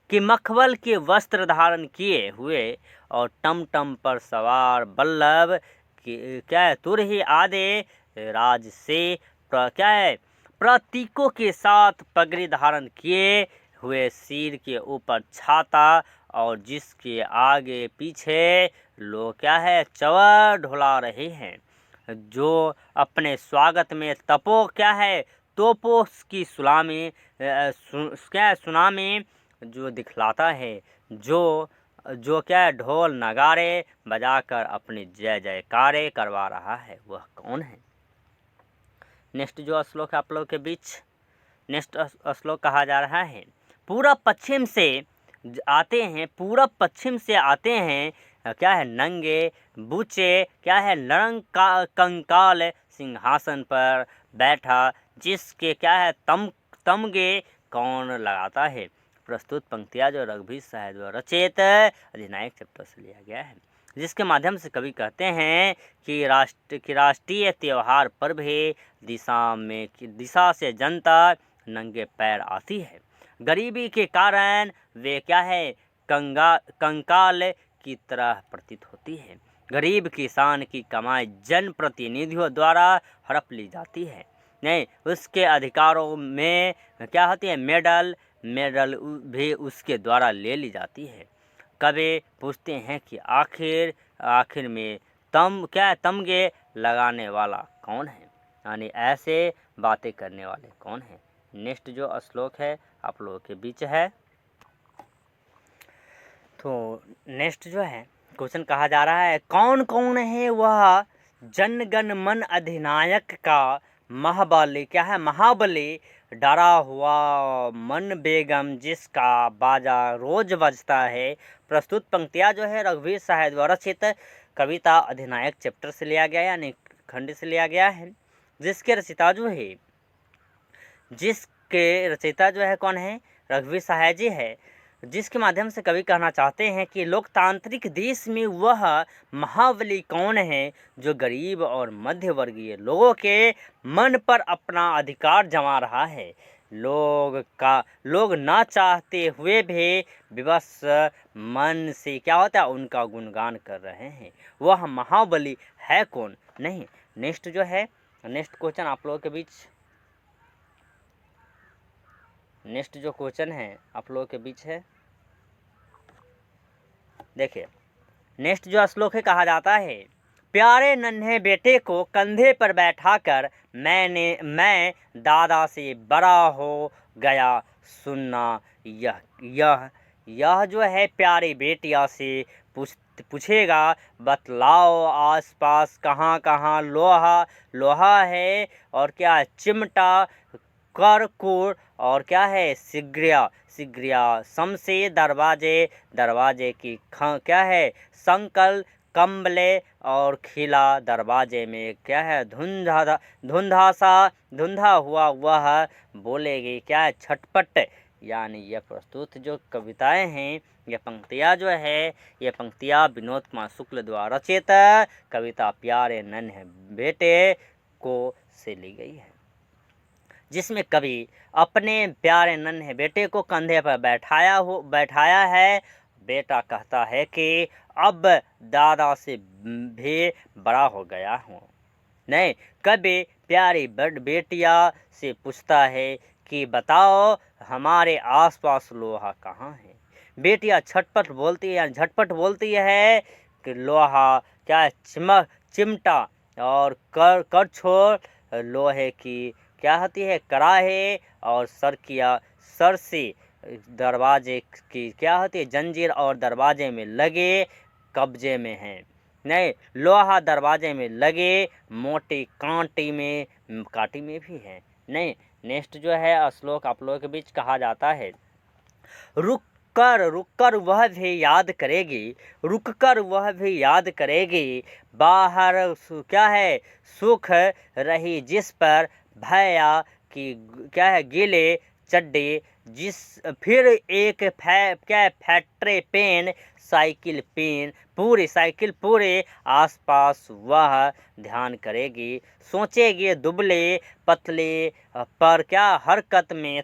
कि मखमल के वस्त्र धारण किए हुए और टमटम पर सवार बल्लभ क्या है तुरही आदि राज से क्या है प्रतीकों के साथ पगड़ी धारण किए हुए, सिर के ऊपर छाता और जिसके आगे पीछे लोग क्या है चवर ढुला रहे हैं, जो अपने स्वागत में तोपों की सुनामी जो दिखलाता है, जो क्या है ढोल नगाड़े बजाकर अपनी जय जयकारे करवा रहा है, वह कौन है। नेक्स्ट जो श्लोक है आप लोगों के बीच, नेक्स्ट श्लोक कहा जा रहा है पूरब पश्चिम से आते हैं क्या है नंगे बूचे क्या है नरंग कंकाल सिंहासन पर बैठा, जिसके क्या है तमगे कौन लगाता है। प्रस्तुत पंक्तियाँ जो रघुवीर सहाय द्वारा रचित अधिनायक चैप्टर से लिया गया है, जिसके माध्यम से कवि कहते हैं कि राष्ट्रीय त्यौहार पर भी दिशा से जनता नंगे पैर आती है। गरीबी के कारण वे क्या है कंकाल की तरह प्रतीत होती है। गरीब किसान की कमाई जन प्रतिनिधियों द्वारा हड़प ली जाती है, नहीं उसके अधिकारों में क्या होती है मेडल भी उसके द्वारा ले ली जाती है। कवि पूछते हैं कि आखिर में तमगे लगाने वाला कौन है, यानी ऐसे बातें करने वाले कौन है। नेक्स्ट जो श्लोक है आप लोगों के बीच है, तो नेक्स्ट जो है क्वेश्चन कहा जा रहा है कौन कौन है वह जनगण मन अधिनायक का महाबली डरा हुआ मन बेगम जिसका बाजा रोज बजता है। प्रस्तुत पंक्तियाँ जो है रघुवीर सहाय द्वारा रचित कविता अधिनायक चैप्टर से लिया गया यानी खंड से लिया गया है, जिसके रचयिता जो है कौन है रघुवीर सहाय जी है, जिसके माध्यम से कवि कहना चाहते हैं कि लोकतांत्रिक देश में वह महाबली कौन है जो गरीब और मध्य वर्गीय लोगों के मन पर अपना अधिकार जमा रहा है। लोग ना चाहते हुए भी विवश मन से क्या होता है उनका गुणगान कर रहे हैं, वह महाबली है कौन। नहीं नेक्स्ट जो है नेक्स्ट क्वेश्चन आप लोगों के बीच, नेक्स्ट जो क्वेश्चन है आप लोगों के बीच है, देखिए नेक्स्ट जो श्लोक है कहा जाता है प्यारे नन्हे बेटे को कंधे पर बैठाकर मैं दादा से बड़ा हो गया सुनना, यह जो है प्यारी बेटिया से पूछेगा बतलाओ आसपास कहाँ कहाँ लोहा है और क्या चिमटा करकुर और क्या है सिगरिया समसे दरवाजे की क्या है संकल कम्बले और खिला दरवाजे में क्या है धुंधा हुआ वह बोलेगी क्या है छटपट। यानी यह प्रस्तुत जो कविताएं हैं यह पंक्तियाँ जो है यह पंक्तियाँ विनोद कुमार शुक्ल द्वारा रचित कविता प्यारे नन्हे बेटे को से ली गई है, जिसमें कवि अपने प्यारे नन्हे बेटे को कंधे पर बैठाया है। बेटा कहता है कि अब दादा से भी बड़ा हो गया हूँ। नहीं कभी प्यारी बेटिया से पूछता है कि बताओ हमारे आसपास लोहा कहाँ है। बेटिया झटपट बोलती है कि लोहा क्या चिमटा और करछोल लोहे की क्या होती है कराहे और सर से दरवाजे की क्या होती है जंजीर और दरवाजे में लगे कब्जे में है। नहीं लोहा दरवाजे में लगे मोटी कांटी में भी है। नहीं नेक्स्ट जो है श्लोक आप लोगों के बीच कहा जाता है रुककर वह भी याद करेगी बाहर क्या है सुख रही जिस पर भैया की क्या है गीले चड्डी फिर एक फैक्ट्री पेन साइकिल पेन पूरे आसपास वह ध्यान करेगी, सोचेगी दुबले पतले पर क्या हरकत में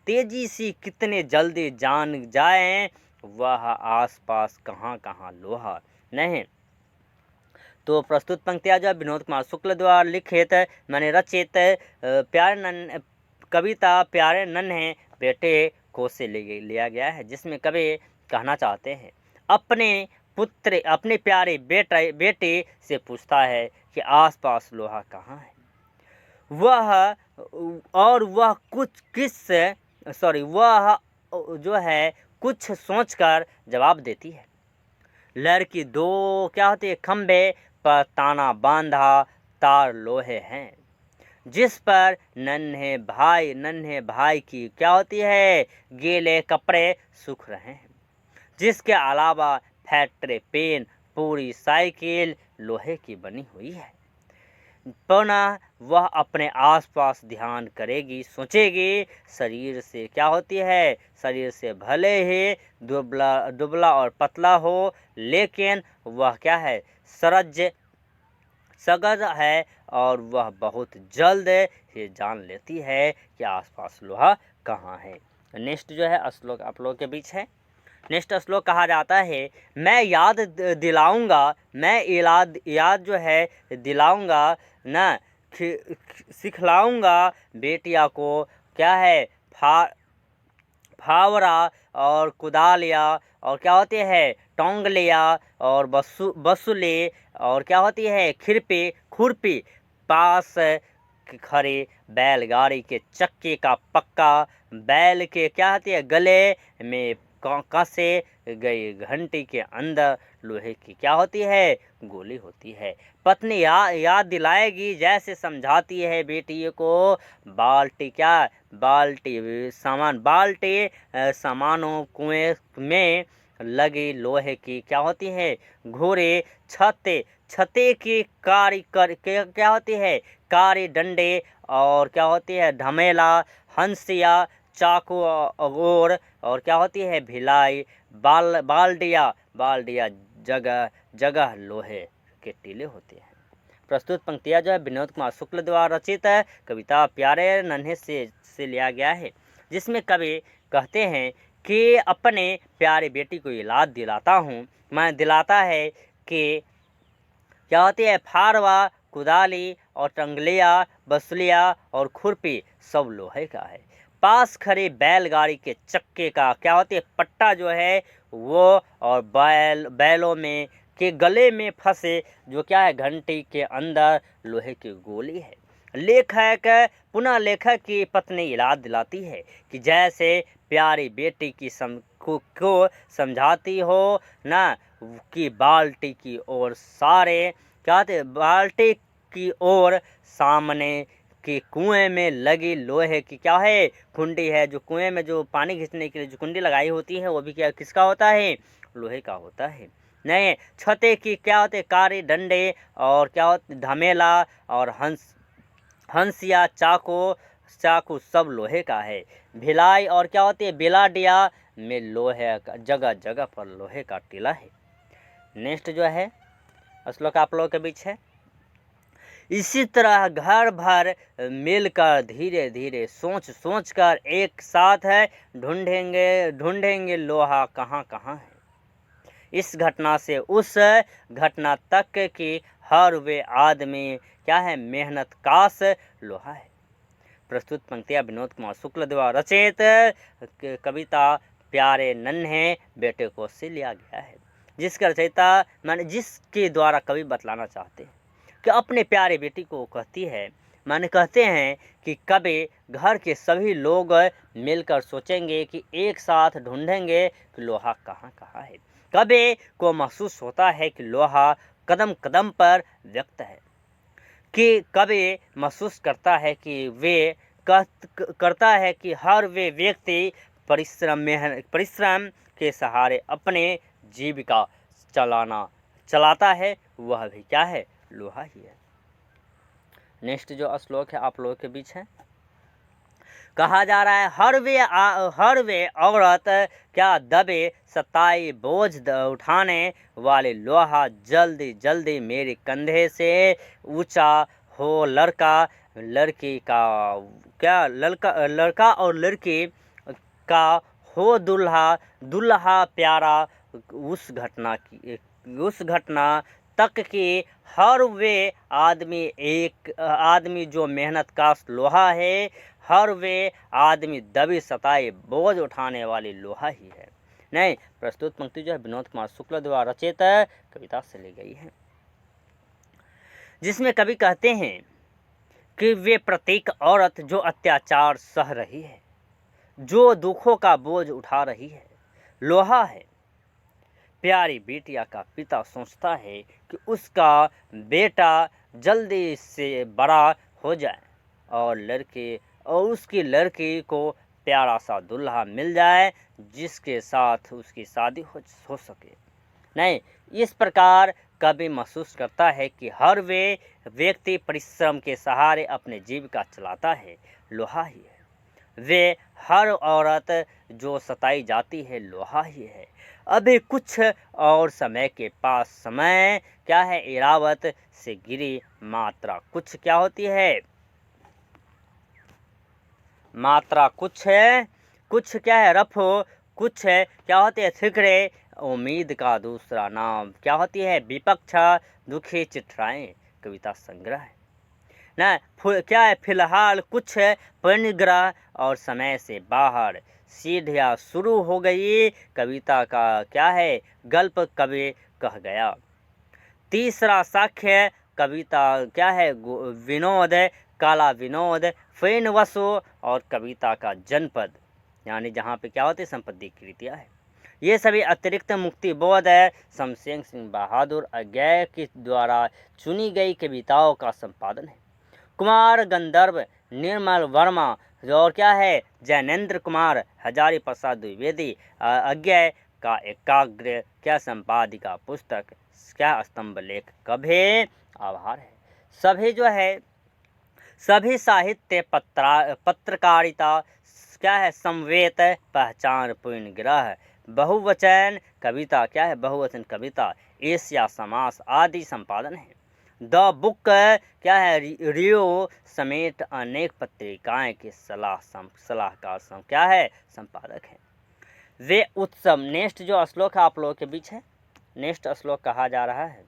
तेजी सी कितने जल्दी जान जाए वह आसपास कहाँ लोहा नहीं। तो प्रस्तुत पंक्तियाँ जो विनोद कुमार शुक्ल द्वारा लिखित मैंने रचित कविता प्यारे नन्हे बेटे को से लिया गया है, जिसमें कवि कहना चाहते हैं अपने प्यारे बेटे से पूछता है कि आसपास लोहा कहाँ है। वह जो है कुछ सोचकर जवाब देती है, लड़की दो क्या होती है खंबे पर ताना बांधा तार लोहे हैं, जिस पर नन्हे भाई की क्या होती है गीले कपड़े सूख रहे हैं, जिसके अलावा फैक्ट्री पेन पूरी साइकिल लोहे की बनी हुई है। पुनः वह अपने आसपास ध्यान करेगी, सोचेगी शरीर से क्या होती है, शरीर से भले ही दुबला और पतला हो, लेकिन वह क्या है सगज है और वह बहुत जल्द ही जान लेती है कि आसपास लोहा कहाँ है। नेक्स्ट जो है श्लोक आप लोगों के बीच है। नेक्स्ट श्लोक कहा जाता है, मैं याद जो है दिलाऊंगा न सिखलाऊंगा बेटिया को क्या है फावरा और कुदालिया और क्या होती है टोंगलिया और बसुले और क्या होती है खुरपी पास खड़े बैलगाड़ी के चक्के का पक्का बैल के क्या होती है गले में कसे गई घंटी के अंदर लोहे की क्या होती है गोली होती है। पत्नी याद दिलाएगी, जैसे समझाती है बेटी को बाल्टी सामानों कुएं में लगी लोहे की क्या होती है घोरे छते की क्या होती है कारी डंडे और क्या होती है ढमेला हंसिया चाकू और क्या होती है भिलाई बाल्डिया जगह लोहे के टीले होते हैं। प्रस्तुत पंक्तियाँ जो है विनोद कुमार शुक्ल द्वारा रचित कविता प्यारे नन्हे से लिया गया है, जिसमें कवि कहते हैं कि अपने प्यारे बेटी को याद दिलाता हूँ, मैं दिलाता है कि क्या होती है फारवा कुदाली और टंगलिया बसलिया और खुरपी सब लोहे का है। पास खड़े बैलगाड़ी के चक्के का क्या होती है पट्टा जो है वो और बैलों में के गले में फंसे जो क्या है घंटी के अंदर लोहे की गोली है। लेखक की पत्नी याद दिलाती है कि जैसे प्यारी बेटी की को समझाती हो ना कि बाल्टी की ओर बाल्टी की ओर सामने कि कुएं में लगी लोहे की क्या है कुंडी है, जो कुएं में जो पानी खींचने के लिए जो कुंडी लगाई होती है वो भी क्या किसका होता है लोहे का होता है। नहीं छते की क्या होते कारी डंडे और क्या होते धमेला और हंसिया चाकू सब लोहे का है। भिलाई और क्या होती है बिलाडिया में लोहे का जगह पर लोहे का टीला है। नेक्स्ट जो है श्लोक आप लोगों के बीच है, इसी तरह घर भर मिलकर धीरे धीरे सोच कर एक साथ है ढूंढेंगे लोहा कहाँ है। इस घटना से उस घटना तक की हर वे आदमी क्या है मेहनत काश लोहा है। प्रस्तुत पंक्तियाँ विनोद कुमार शुक्ल द्वारा रचित कविता प्यारे नन्हे बेटे को से लिया गया है, जिसका रचयिता माने जिसके द्वारा कवि बतलाना चाहते हैं कि अपने प्यारे बेटी को कहते हैं कि कभी घर के सभी लोग मिलकर सोचेंगे कि एक साथ ढूंढेंगे कि लोहा कहाँ है। कभी को महसूस होता है कि लोहा कदम कदम पर व्यक्त है, कि कभी महसूस करता है कि हर वे व्यक्ति परिश्रम के सहारे अपने जीविका चलाता है, वह भी क्या है लोहा ही है। नेक्स्ट जो श्लोक है आप लोगों के बीच है, कहा जा रहा है हर वे औरत क्या दबे सताई बोझ उठाने वाले लोहा जल्दी जल्दी मेरे कंधे से ऊंचा हो। लड़का लड़की का क्या लड़का और लड़की का हो दूल्हा दूल्हा प्यारा। उस घटना तक कि हर वे आदमी जो मेहनत का लोहा है, हर वे आदमी दबी सताई बोझ उठाने वाली लोहा ही है। नहीं, प्रस्तुत पंक्ति जो है विनोद कुमार शुक्ल द्वारा रचित कविता से ली गई है, जिसमें कवि कहते हैं कि वे प्रत्येक औरत जो अत्याचार सह रही है, जो दुखों का बोझ उठा रही है, लोहा है। प्यारी बेटिया का पिता सोचता है कि उसका बेटा जल्दी से बड़ा हो जाए और उसकी लड़की को प्यारा सा दूल्हा मिल जाए जिसके साथ उसकी शादी हो सके। नहीं, इस प्रकार कवि महसूस करता है कि हर वे व्यक्ति परिश्रम के सहारे अपने जीविका चलाता है, लोहा ही है। वे हर औरत जो सताई जाती है, लोहा ही है। अभी कुछ और समय के पास समय क्या है, इरावत से गिरी मात्रा कुछ क्या होती है, मात्रा कुछ है, कुछ क्या है, रफो कुछ है क्या होते हैं, फिक्रे उम्मीद का दूसरा नाम क्या होती है, विपक्षा दुखी चिट्ठाएं। कविता संग्रह है ना। क्या है, फिलहाल कुछ परिग्रह और समय से बाहर सीढ़ियाँ शुरू हो गई। कविता का क्या है, गल्प कवि कह गया। तीसरा साक्ष्य कविता क्या है, विनोद, काला विनोद, फैन वसो और कविता का जनपद, यानी जहाँ पे क्या होती है, संपत्ति कृतियाँ है। ये सभी अतिरिक्त मुक्ति बोध है शमशेर सिंह बहादुर अज्ञे के द्वारा चुनी गई कविताओं का संपादन है। कुमार गंधर्व, निर्मल वर्मा और क्या है, जैनेन्द्र कुमार, हजारी प्रसाद द्विवेदी अज्ञे का एकाग्र क्या संपादिका पुस्तक क्या स्तंभ लेख कभी आभार है। सभी जो है, सभी साहित्य पत्रकारिता क्या है, संवेद पहचान पूर्ण ग्रह बहुवचन कविता क्या है, बहुवचन कविता एशिया समास आदि संपादन है। द बुक क्या है, रियो समेत अनेक पत्रिकाएं के सलाहकार क्या है, संपादक है। वे उत्सव, नेक्स्ट जो श्लोक है आप लोगों के बीच है, नेक्स्ट श्लोक कहा जा रहा है,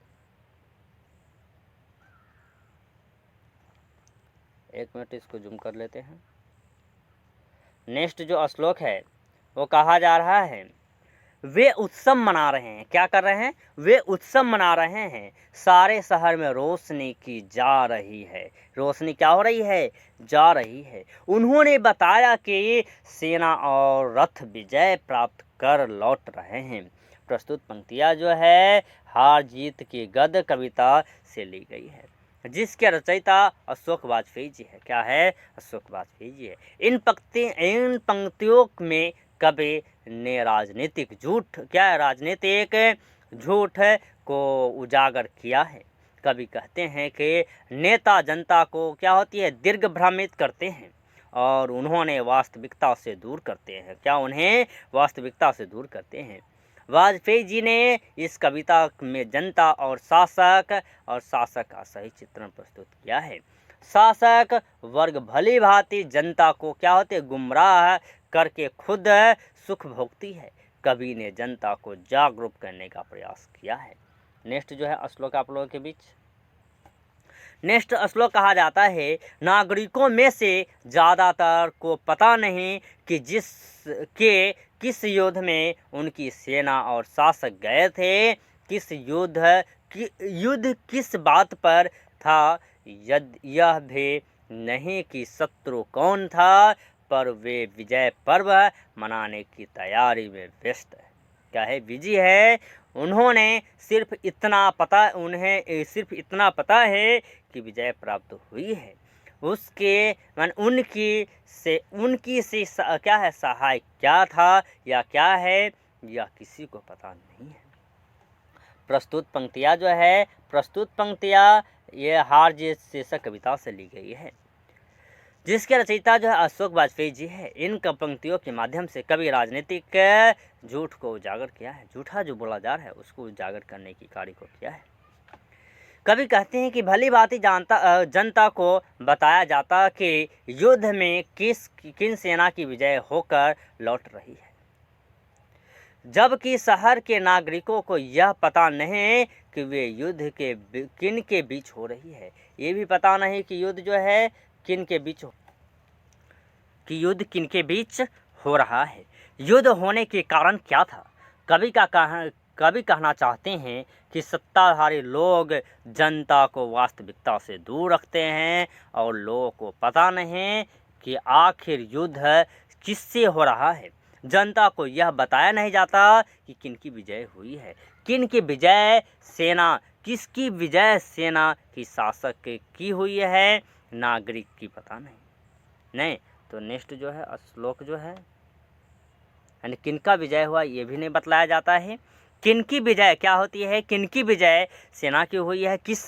एक मिनट इसको जूम कर लेते हैं। नेक्स्ट जो श्लोक है वो कहा जा रहा है, वे उत्सव मना रहे हैं, क्या कर रहे हैं, वे उत्सव मना रहे हैं, सारे शहर में रोशनी की जा रही है। रोशनी क्या हो रही है, जा रही है। उन्होंने बताया कि सेना और रथ विजय प्राप्त कर लौट रहे हैं। प्रस्तुत पंक्तियां जो है हार जीत की गद्य कविता से ली गई है, जिसके रचयिता अशोक वाजपेयी जी है। क्या है, अशोक वाजपेयी जी है। इन पंक्तियों में कवि ने राजनीतिक झूठ क्या है, राजनीतिक झूठ को उजागर किया है। कवि कहते हैं कि नेता जनता को क्या होती है, दीर्घ भ्रमित करते हैं और उन्होंने वास्तविकता से दूर करते हैं, क्या उन्हें वास्तविकता से दूर करते हैं। वाजपेयी जी ने इस कविता में जनता और शासक का सही चित्रण प्रस्तुत किया है। शासक वर्ग भली भांति जनता को क्या होते, गुमराह करके खुद सुख भोगती है। कवि ने जनता को जागरूक करने का प्रयास किया है। नेक्स्ट जो है श्लोक आप लोगों के बीच, नेक्स्ट श्लोक कहा जाता है, नागरिकों में से ज़्यादातर को पता नहीं कि किस युद्ध में उनकी सेना और शासक गए थे, युद्ध किस बात पर था, यह भी नहीं कि शत्रु कौन था, पर वे विजय पर्व मनाने की तैयारी में व्यस्त है। क्या है, बिजी है। उन्हें सिर्फ इतना पता है कि विजय प्राप्त हुई है। उनकी से क्या है, सहाय क्या था या क्या है, यह किसी को पता नहीं है। प्रस्तुत पंक्तियां ये हार जीत शीर्षक कविता से ली गई है। जिसके रचयिता जो है अशोक वाजपेयी जी है। इन पंक्तियों के माध्यम से कवि राजनीतिक झूठ को उजागर किया है, झूठा जो बोला जा रहा है उसको उजागर करने की कार्य को किया है। कवि कहते हैं कि भली भांति जनता को बताया जाता कि युद्ध में किन सेना की विजय होकर लौट रही है, जबकि शहर के नागरिकों को यह पता नहीं कि वे युद्ध के किन के बीच हो रही है। ये भी पता नहीं कि युद्ध जो है किन के बीच हो रहा है। युद्ध होने के कारण क्या था? कवि कहना चाहते हैं कि सत्ताधारी लोग जनता को वास्तविकता से दूर रखते हैं और लोगों को पता नहीं कि आखिर युद्ध किससे हो रहा है। जनता को यह बताया नहीं जाता कि किनकी विजय हुई है, किनकी विजय सेना, किसकी विजय सेना की शासक की हुई है, नागरिक की पता नहीं। तो नेक्स्ट जो है श्लोक जो है यानी किनका विजय हुआ ये भी नहीं बतलाया जाता है। किनकी विजय क्या होती है, किनकी विजय सेना की हुई है, किस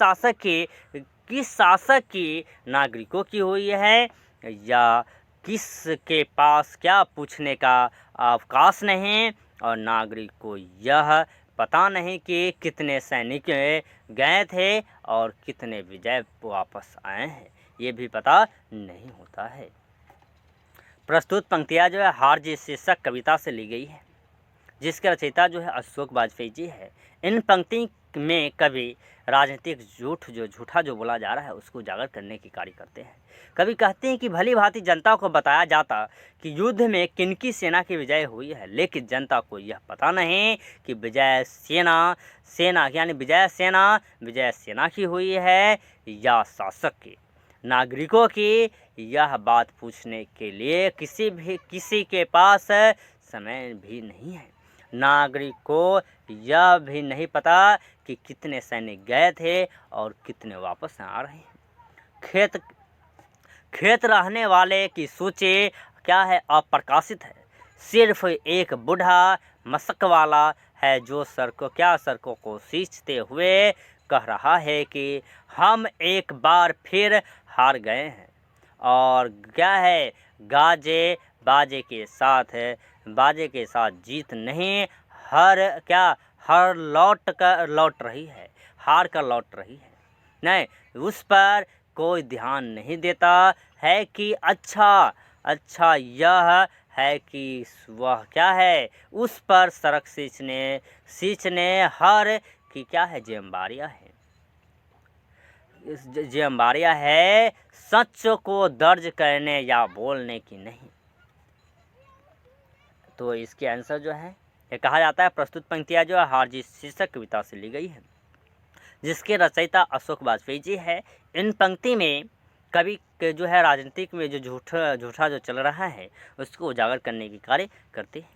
शासक की नागरिकों की हुई है, या किसके पास क्या पूछने का अवकाश नहीं, और नागरिक को यह पता नहीं कि कितने सैनिक गए थे और कितने विजय वापस आए हैं, ये भी पता नहीं होता है। प्रस्तुत पंक्तियाँ जो है हार जी शीर्षक कविता से ली गई है, जिसके रचयिता जो है अशोक वाजपेयी जी है। इन पंक्ति में कवि राजनीतिक झूठा जो बोला जा रहा है उसको उजागर करने की कार्य करते हैं। कवि कहते हैं कि भली भांति जनता को बताया जाता कि युद्ध में किनकी सेना की विजय हुई है, लेकिन जनता को यह पता नहीं कि विजय सेना की हुई है या शासक की। नागरिकों की यह बात पूछने के लिए किसी के पास समय भी नहीं है। नागरिक को यह भी नहीं पता कि कितने सैनिक गए थे और कितने वापस आ रहे हैं। खेत रहने वाले की सूची क्या है, अप्रकाशित है। सिर्फ एक बूढ़ा मशक वाला है जो सड़कों को सींचते हुए कह रहा है कि हम एक बार फिर हार गए हैं, और क्या है, बाजे के साथ जीत नहीं, हार लौट रही है। नहीं, उस पर कोई ध्यान नहीं देता है कि अच्छा यह है कि वह क्या है, उस पर सड़क सींचने हर की क्या है, जिम्मेदारियां है, सच को दर्ज करने या बोलने की नहीं। तो इसके आंसर जो है ये कहा जाता है प्रस्तुत पंक्तियाँ जो है हार जी शीर्षक कविता से ली गई है, जिसके रचयिता अशोक वाजपेयी जी है। इन पंक्ति में कवि के जो है राजनीतिक में जो झूठा जो चल रहा है उसको उजागर करने की कार्य करते हैं।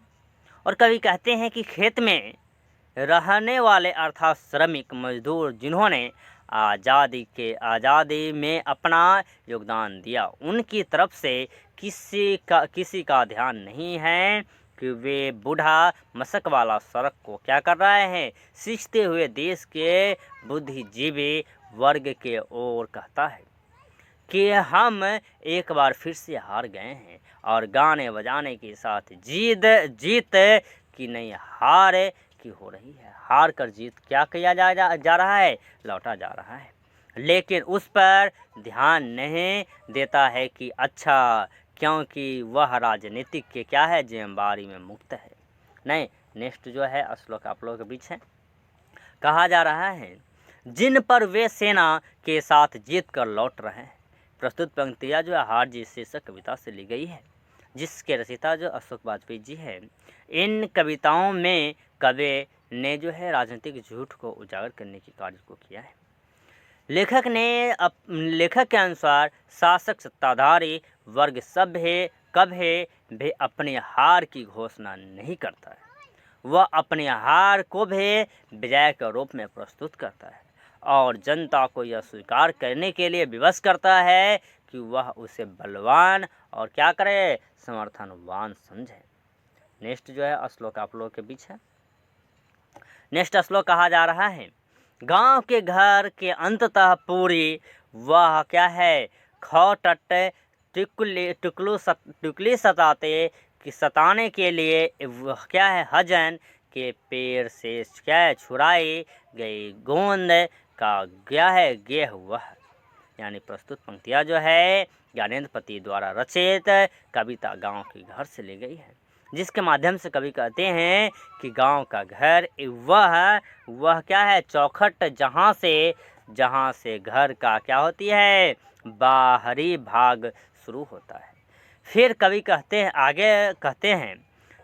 और कवि कहते हैं कि खेत में रहने वाले अर्थात श्रमिक मजदूर जिन्होंने आज़ादी में अपना योगदान दिया, उनकी तरफ से किसी का ध्यान नहीं है कि वे बूढ़ा मशक वाला सड़क को क्या कर रहे हैं, सींचते हुए देश के बुद्धिजीवी वर्ग के ओर कहता है कि हम एक बार फिर से हार गए हैं, और गाने बजाने के साथ जीत की नहीं हार की हो रही है। हार कर जीत क्या किया जा रहा है, लौटा जा रहा है, लेकिन उस पर ध्यान नहीं देता है कि अच्छा, क्योंकि वह राजनीतिक के क्या है, जिम्मेदारी में मुक्त है। नहीं, नेक्स्ट जो है श्लोक आप लोगों के बीच है, कहा जा रहा है जिन पर वे सेना के साथ जीत कर लौट रहे हैं। प्रस्तुत पंक्तियाँ जो है हार जी शीर्षक कविता से ली गई है, जिसके रचयिता जो अशोक वाजपेयी जी है। इन कविताओं में कवि ने जो है राजनीतिक झूठ को उजागर करने की कार्य को किया है। लेखक के अनुसार शासक सत्ताधारी वर्ग कभी भी अपनी हार की घोषणा नहीं करता है, वह अपनी हार को भी विजय के रूप में प्रस्तुत करता है और जनता को यह स्वीकार करने के लिए विवश करता है कि वह उसे बलवान और क्या करे, समर्थनवान समझे। नेक्स्ट जो है श्लोक आप लोगों के बीच है। नेक्स्ट श्लोक कहा जा रहा है गांव के घर के अंततः पूरी वह क्या है, खौटट टुकली सताने के लिए वह क्या है हजन के पेड़ से क्या है छुड़ाई गई गोंद का क्या है गेह वह। यानी प्रस्तुत पंक्तियाँ जो है ज्ञानेंद्र पति द्वारा रचित कविता गांव के घर से ली गई है, जिसके माध्यम से कवि कहते हैं कि गांव का घर वह क्या है चौखट जहां से घर का क्या होती है बाहरी भाग शुरू होता है। फिर कवि कहते हैं आगे कहते हैं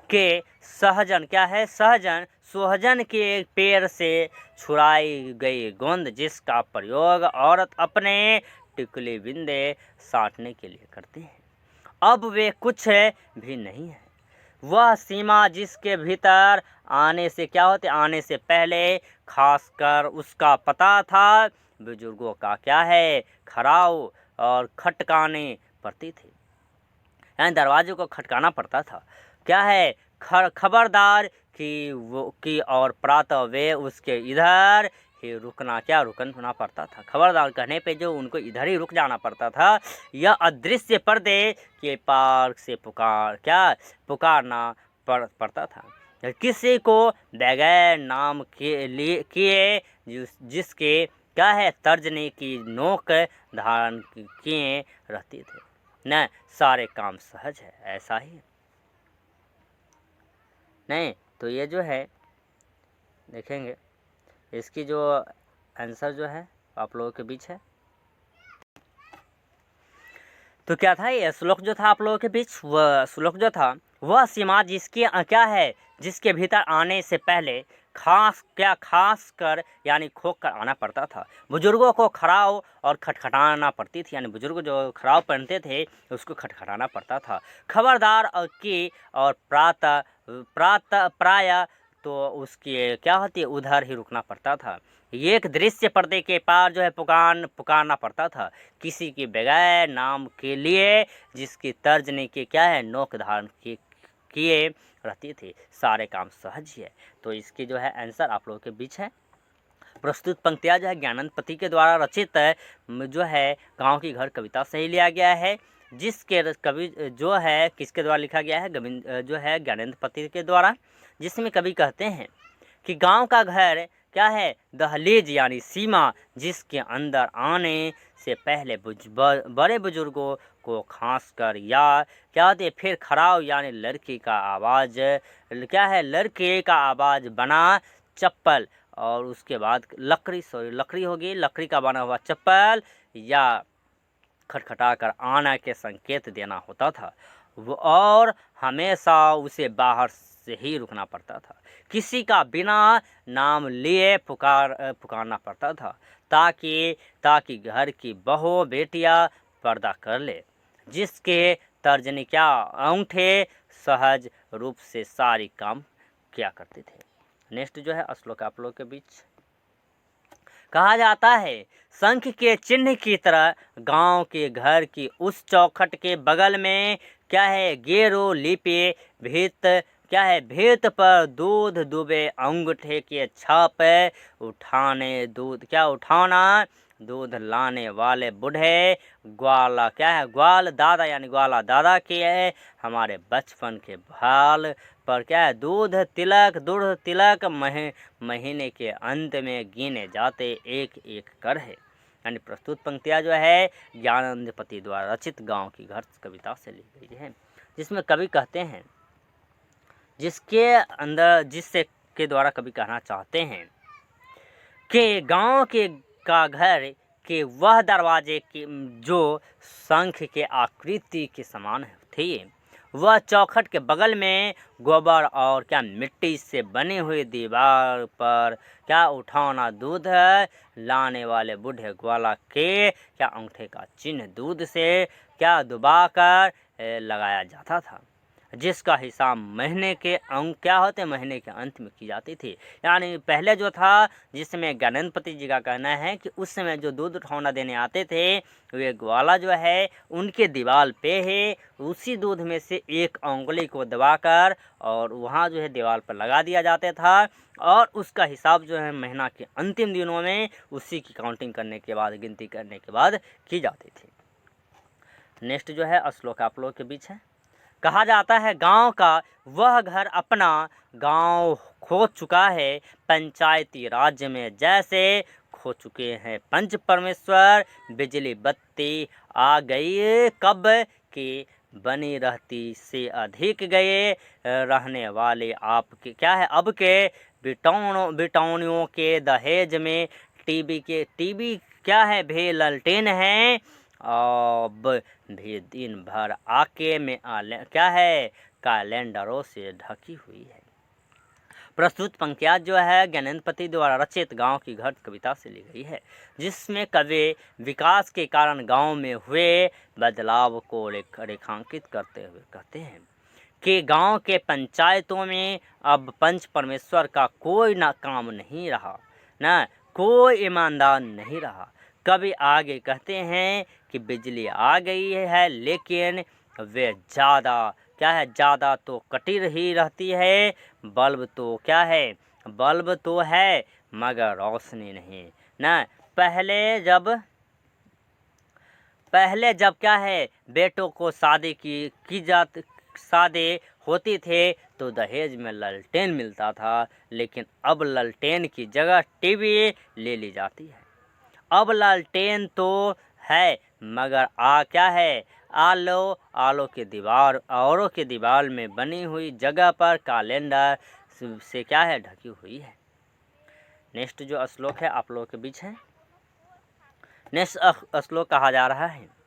कि सहजन क्या है सोहजन के पेड़ से छुड़ाई गई गोंद जिसका प्रयोग औरत अपने टिकली बिंदे साटने के लिए करती है। अब वे कुछ भी नहीं है वह सीमा जिसके भीतर आने से क्या होते आने से पहले खासकर उसका पता था बुजुर्गों का क्या है खड़ाऊ और खटकाने पड़ती थी। यानी दरवाजे को खटकाना पड़ता था क्या है खबरदार कि और प्रातः वे उसके इधर ही रुकना पड़ता था। खबरदार कहने पे जो उनको इधर ही रुक जाना पड़ता था। यह अदृश्य पर्दे के पार से पुकारना पड़ता था किसी को बगैर नाम किए जिसके क्या है तर्जनी की नोक धारण किए रहती थे। न सारे काम सहज है ऐसा ही नहीं। तो ये जो है देखेंगे इसकी जो आंसर जो है आप लोगों के बीच है। तो क्या था ये श्लोक जो था आप लोगों के बीच वह श्लोक जो था वह सीमा जिसकी क्या है जिसके भीतर आने से पहले खास कर यानी खोक कर आना पड़ता था। बुजुर्गों को खड़ाऊ और खटखटाना पड़ती थी। यानी बुजुर्ग जो खड़ाऊ पहनते थे उसको खटखटाना पड़ता था। खबरदार की और प्राय तो उसकी क्या होती है उधर ही रुकना पड़ता था। एक दृश्य पर्दे के पार जो है पुकारना पड़ता था किसी के बगैर नाम के लिए जिसकी तर्जनी के क्या है नोक धारण किए रहती थी। सारे काम सहज ही है। तो इसकी जो है आंसर आप लोगों के बीच है। प्रस्तुत पंक्तियाँ जो है ज्ञानेंद्र पति के द्वारा रचित जो है गांव की घर कविता से ही लिया गया है, जिसके कवि जो है किसके द्वारा लिखा गया है जो है ज्ञानेंद्र पति के द्वारा, जिसमें कवि कहते हैं कि गांव का घर क्या है दहलीज यानी सीमा जिसके अंदर आने से पहले बड़े बुजुर्गों को खास कर या क्या होती है फिर खड़ाऊ यानी लड़की का आवाज़ बना चप्पल और उसके बाद लकड़ी का बना हुआ चप्पल या खटखटा कर आना के संकेत देना होता था और हमेशा उसे बाहर से ही रुकना पड़ता था। किसी का बिना नाम लिए पुकारना पड़ता था ताकि घर की बहू बेटियां पर्दा कर ले, जिसके तर्जनी क्या अंगूठे सहज रूप से सारी काम किया करते थे। नेक्स्ट जो है श्लोक आप लोग के बीच कहा जाता है शंख के चिन्ह की तरह गांव के घर की उस चौखट के बगल में क्या है गेरो लिपि भीत पर दूध डूबे अंगूठे के छाप उठाना दूध लाने वाले बूढ़े ग्वाल दादा यानी ग्वाला दादा के हमारे बचपन के भाल पर क्या है दूध तिलक महीने के अंत में गिने जाते एक एक कर है। यानी प्रस्तुत पंक्तियाँ जो है ज्ञानेंद्र पति द्वारा रचित गांव की घर कविता से ली गई है, जिसमें कवि कहते हैं जिससे के द्वारा कवि कहना चाहते हैं कि गांव का घर के वह दरवाजे के जो शंख के आकृति के समान थे वह चौखट के बगल में गोबर और क्या मिट्टी से बनी हुई दीवार पर क्या उठाना दूध लाने वाले बूढ़े ग्वाला के क्या अंगूठे का चिन्ह दूध से क्या दबाकर लगाया जाता था, जिसका हिसाब महीने के अंत में की जाती थी। यानी पहले जो था जिसमें ज्ञानेंद्र पति जी का कहना है कि उस समय जो दूध उठाना देने आते थे वे ग्वाला जो है उनके दीवार पे है उसी दूध में से एक उंगली को दबाकर और वहाँ जो है दीवार पर लगा दिया जाता था और उसका हिसाब जो है महीना के अंतिम दिनों में उसी की काउंटिंग करने के बाद गिनती करने के बाद की जाती थी। नेक्स्ट जो है श्लोक आप लोगों के बीच है। कहा जाता है गांव का वह घर अपना, गांव खो चुका है पंचायती राज्य में जैसे खो चुके हैं पंच परमेश्वर। बिजली बत्ती आ गई कब की, बनी रहती से अधिक गए रहने वाले आपके क्या है अब के बिटौनियों के दहेज में। टीवी क्या है भी ललटेन है, अब भी दिन भर आके में क्या है कैलेंडरों से ढकी हुई है। प्रस्तुत पंक्तियाँ जो है ज्ञानेंद्रपति द्वारा रचित गांव की घर कविता से ली गई है, जिसमें कवि विकास के कारण गांव में हुए बदलाव को रेखांकित करते हुए कहते हैं कि गांव के पंचायतों में अब पंच परमेश्वर का कोई ना काम नहीं रहा, न कोई ईमानदार नहीं रहा। कभी आगे कहते हैं कि बिजली आ गई है लेकिन वे ज़्यादा क्या है ज़्यादा तो कटी ही रहती है। बल्ब तो क्या है बल्ब तो है मगर रोशनी नहीं न। पहले जब क्या है बेटों को शादी होती थे तो दहेज में ललटेन मिलता था, लेकिन अब ललटेन की जगह टीवी ले ली जाती है। अब लालटेन तो है मगर क्या है आलो के दीवार औरों के दीवार में बनी हुई जगह पर कैलेंडर से क्या है ढकी हुई है। नेक्स्ट जो श्लोक है आप लोगों के बीच है। नेक्स्ट श्लोक कहा जा रहा है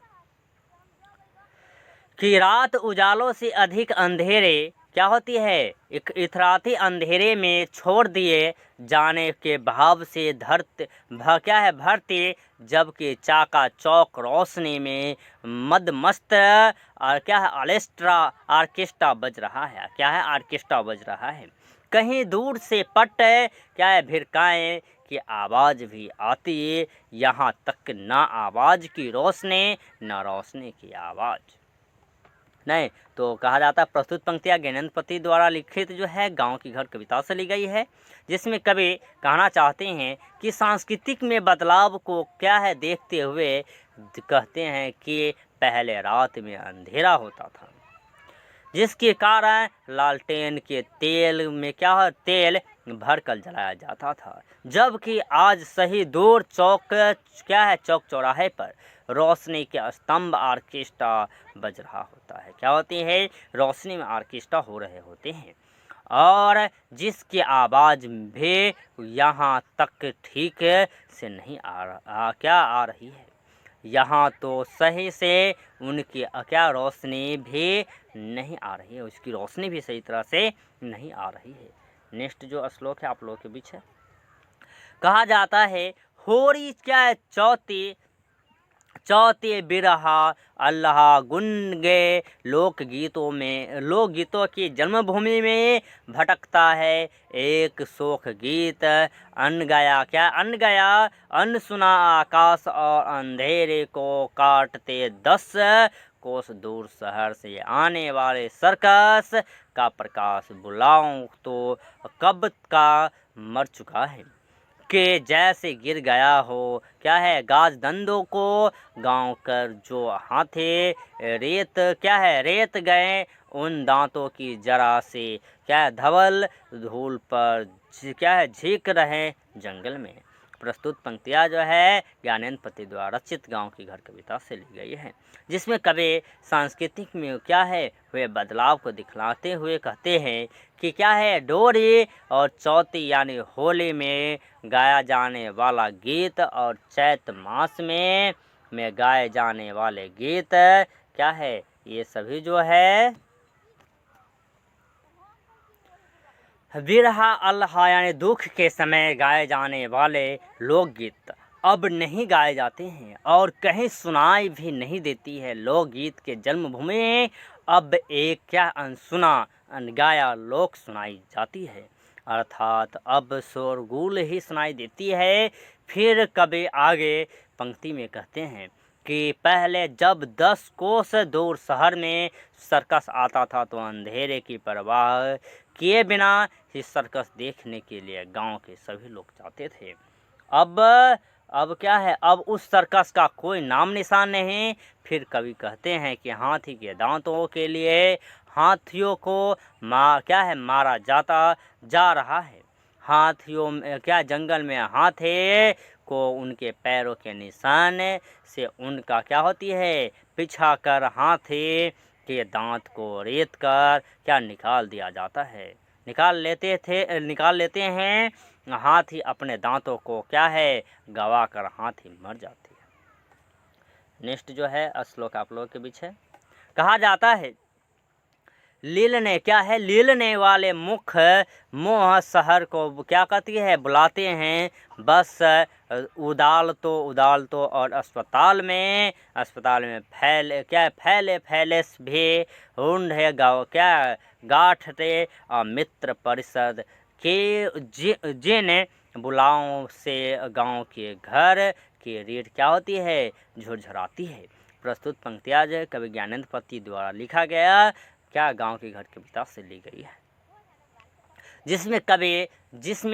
कि रात उजालों से अधिक अंधेरे क्या होती है इथराती अंधेरे में छोड़ दिए जाने के भाव से भरती, जबकि चाका चौक रोशनी में मदमस्त और क्या है ऑर्केस्ट्रा बज रहा है। क्या है ऑर्केस्ट्रा बज रहा है। कहीं दूर से पट क्या है भिरकाएं की आवाज़ भी आती है, यहाँ तक ना आवाज़ की रोशनी ना रोशनी की आवाज़ नहीं। तो कहा जाता है प्रस्तुत पंक्तियाँ ज्ञानेंद्रपति द्वारा लिखित जो है गांव की घर कविता से ली गई है, जिसमें कवि कहना चाहते हैं कि सांस्कृतिक में बदलाव को क्या है देखते हुए कहते हैं कि पहले रात में अंधेरा होता था जिसके कारण लालटेन के तेल में क्या है तेल भरकर जलाया जाता था, जबकि आज सही दूर चौक चौराहे पर रोशनी के स्तंभ ऑर्केस्ट्रा बज रहा होता है। क्या होती है रोशनी में ऑर्केस्ट्रा हो रहे होते हैं और जिसकी आवाज़ भी यहाँ तक ठीक से नहीं आ रही है। यहाँ तो सही से उनकी क्या रोशनी भी नहीं आ रही है, उसकी रोशनी भी सही तरह से नहीं आ रही है। नेक्स्ट जो श्लोक है आप लोगों के बीच है। कहा जाता है होरी क्या चौथे बिरहा अल्लाह गुन गए लोकगीतों की जन्मभूमि में भटकता है एक शोक गीत अन गया अन सुना आकाश और अंधेरे को काटते 10 कोस दूर शहर से आने वाले सर्कस का प्रकाश बुलाऊं तो कब का मर चुका है के जैसे गिर गया हो। क्या है गाज दंदों को गांव कर जो हाथे रेत गए उन दांतों की जरा से क्या है धवल धूल पर क्या है झीक रहे जंगल में। प्रस्तुत पंक्तियाँ जो है ज्ञानेंद्रपति द्वारा रचित गांव की घर कविता से ली गई है, जिसमें कवि सांस्कृतिक में क्या है हुए बदलाव को दिखलाते हुए कहते हैं कि क्या है डोरी और चौथी यानी होली में गाया जाने वाला गीत और चैत मास में गाए जाने वाले गीत क्या है ये सभी जो है बिरहा अल्लाह यानी दुख के समय गाए जाने वाले लोकगीत अब नहीं गाए जाते हैं और कहीं सुनाई भी नहीं देती है। लोकगीत के जन्मभूमि अब एक क्या अनसुना अनगाया लोक सुनाई जाती है, अर्थात अब शोरगुल ही सुनाई देती है। फिर कभी आगे पंक्ति में कहते हैं कि पहले जब 10 कोस दूर शहर में सर्कस आता था तो अंधेरे की परवाह किए बिना ही सर्कस देखने के लिए गांव के सभी लोग जाते थे। अब अब क्या है, अब उस सर्कस का कोई नाम निशान नहीं। फिर कवि कहते हैं कि हाथी के दांतों के लिए हाथियों को मारा जाता जा रहा है। हाथियों में जंगल में हाथी को उनके पैरों के निशान से उनका होती है, पिछा कर हाथी के दांत को रेत कर निकाल दिया जाता है। निकाल लेते हैं। हाथी अपने दांतों को गवा कर हाथी मर जाती है। नेक्स्ट जो है श्लोक आप लोगों के बीच है। कहा जाता है लीलने वाले मुख मोह शहर को कहती है, बुलाते हैं। बस उदाल तो और अस्पताल में फैले भी ढूंढ है गाठते मित्र परिषद के जिन बुलाओं से गांव के घर की रीढ़ होती है, झुरझुराती है। प्रस्तुत पंक्तियाँ जो कवि ज्ञानेंद्र पति द्वारा लिखा गया गांव के घर कविता से ली गई है, जिसमें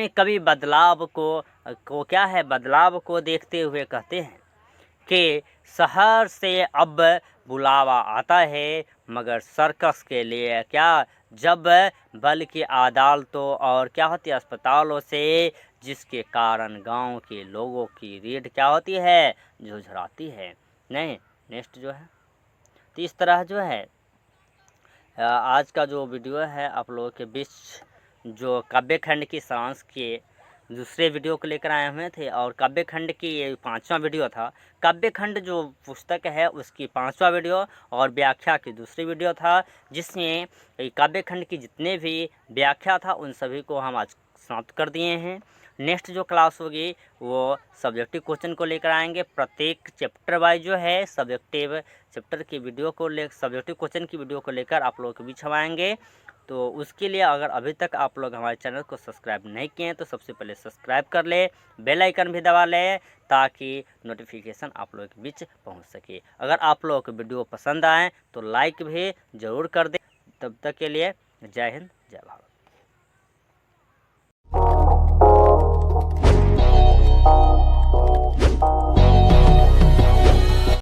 कवि बदलाव को देखते हुए कहते हैं कि शहर से अब बुलावा आता है, मगर सर्कस के लिए जब बल्कि अदालतों और अस्पतालों से, जिसके कारण गांव के लोगों की रीढ़ होती है, झुरझुराती है। नहीं, नेक्स्ट जो है तो इस तरह जो है आज का जो वीडियो है आप लोगों के बीच जो काव्यखंड की सारांश के दूसरे वीडियो को लेकर आए हुए थे, और काव्यखंड की ये 5वां वीडियो था। काव्यखंड जो पुस्तक है उसकी 5वां वीडियो और व्याख्या की दूसरी वीडियो था, जिसमें काव्यखंड की जितने भी व्याख्या था उन सभी को हम आज समाप्त कर दिए हैं। नेक्स्ट जो क्लास होगी वो सब्जेक्टिव क्वेश्चन को लेकर आएंगे। प्रत्येक चैप्टर वाइज जो है सब्जेक्टिव चैप्टर की वीडियो को सब्जेक्टिव क्वेश्चन की वीडियो को लेकर आप लोगों के बीच हम आएंगे। तो उसके लिए अगर अभी तक आप लोग हमारे चैनल को सब्सक्राइब नहीं किए हैं तो सबसे पहले सब्सक्राइब कर ले, बेल आइकन भी दबा ले, ताकि नोटिफिकेशन आप लोगों के बीच पहुंच सके। अगर आप लोगों को वीडियो पसंद आए तो लाइक भी ज़रूर कर दे। तब तक के लिए जय हिंद, जय भारत।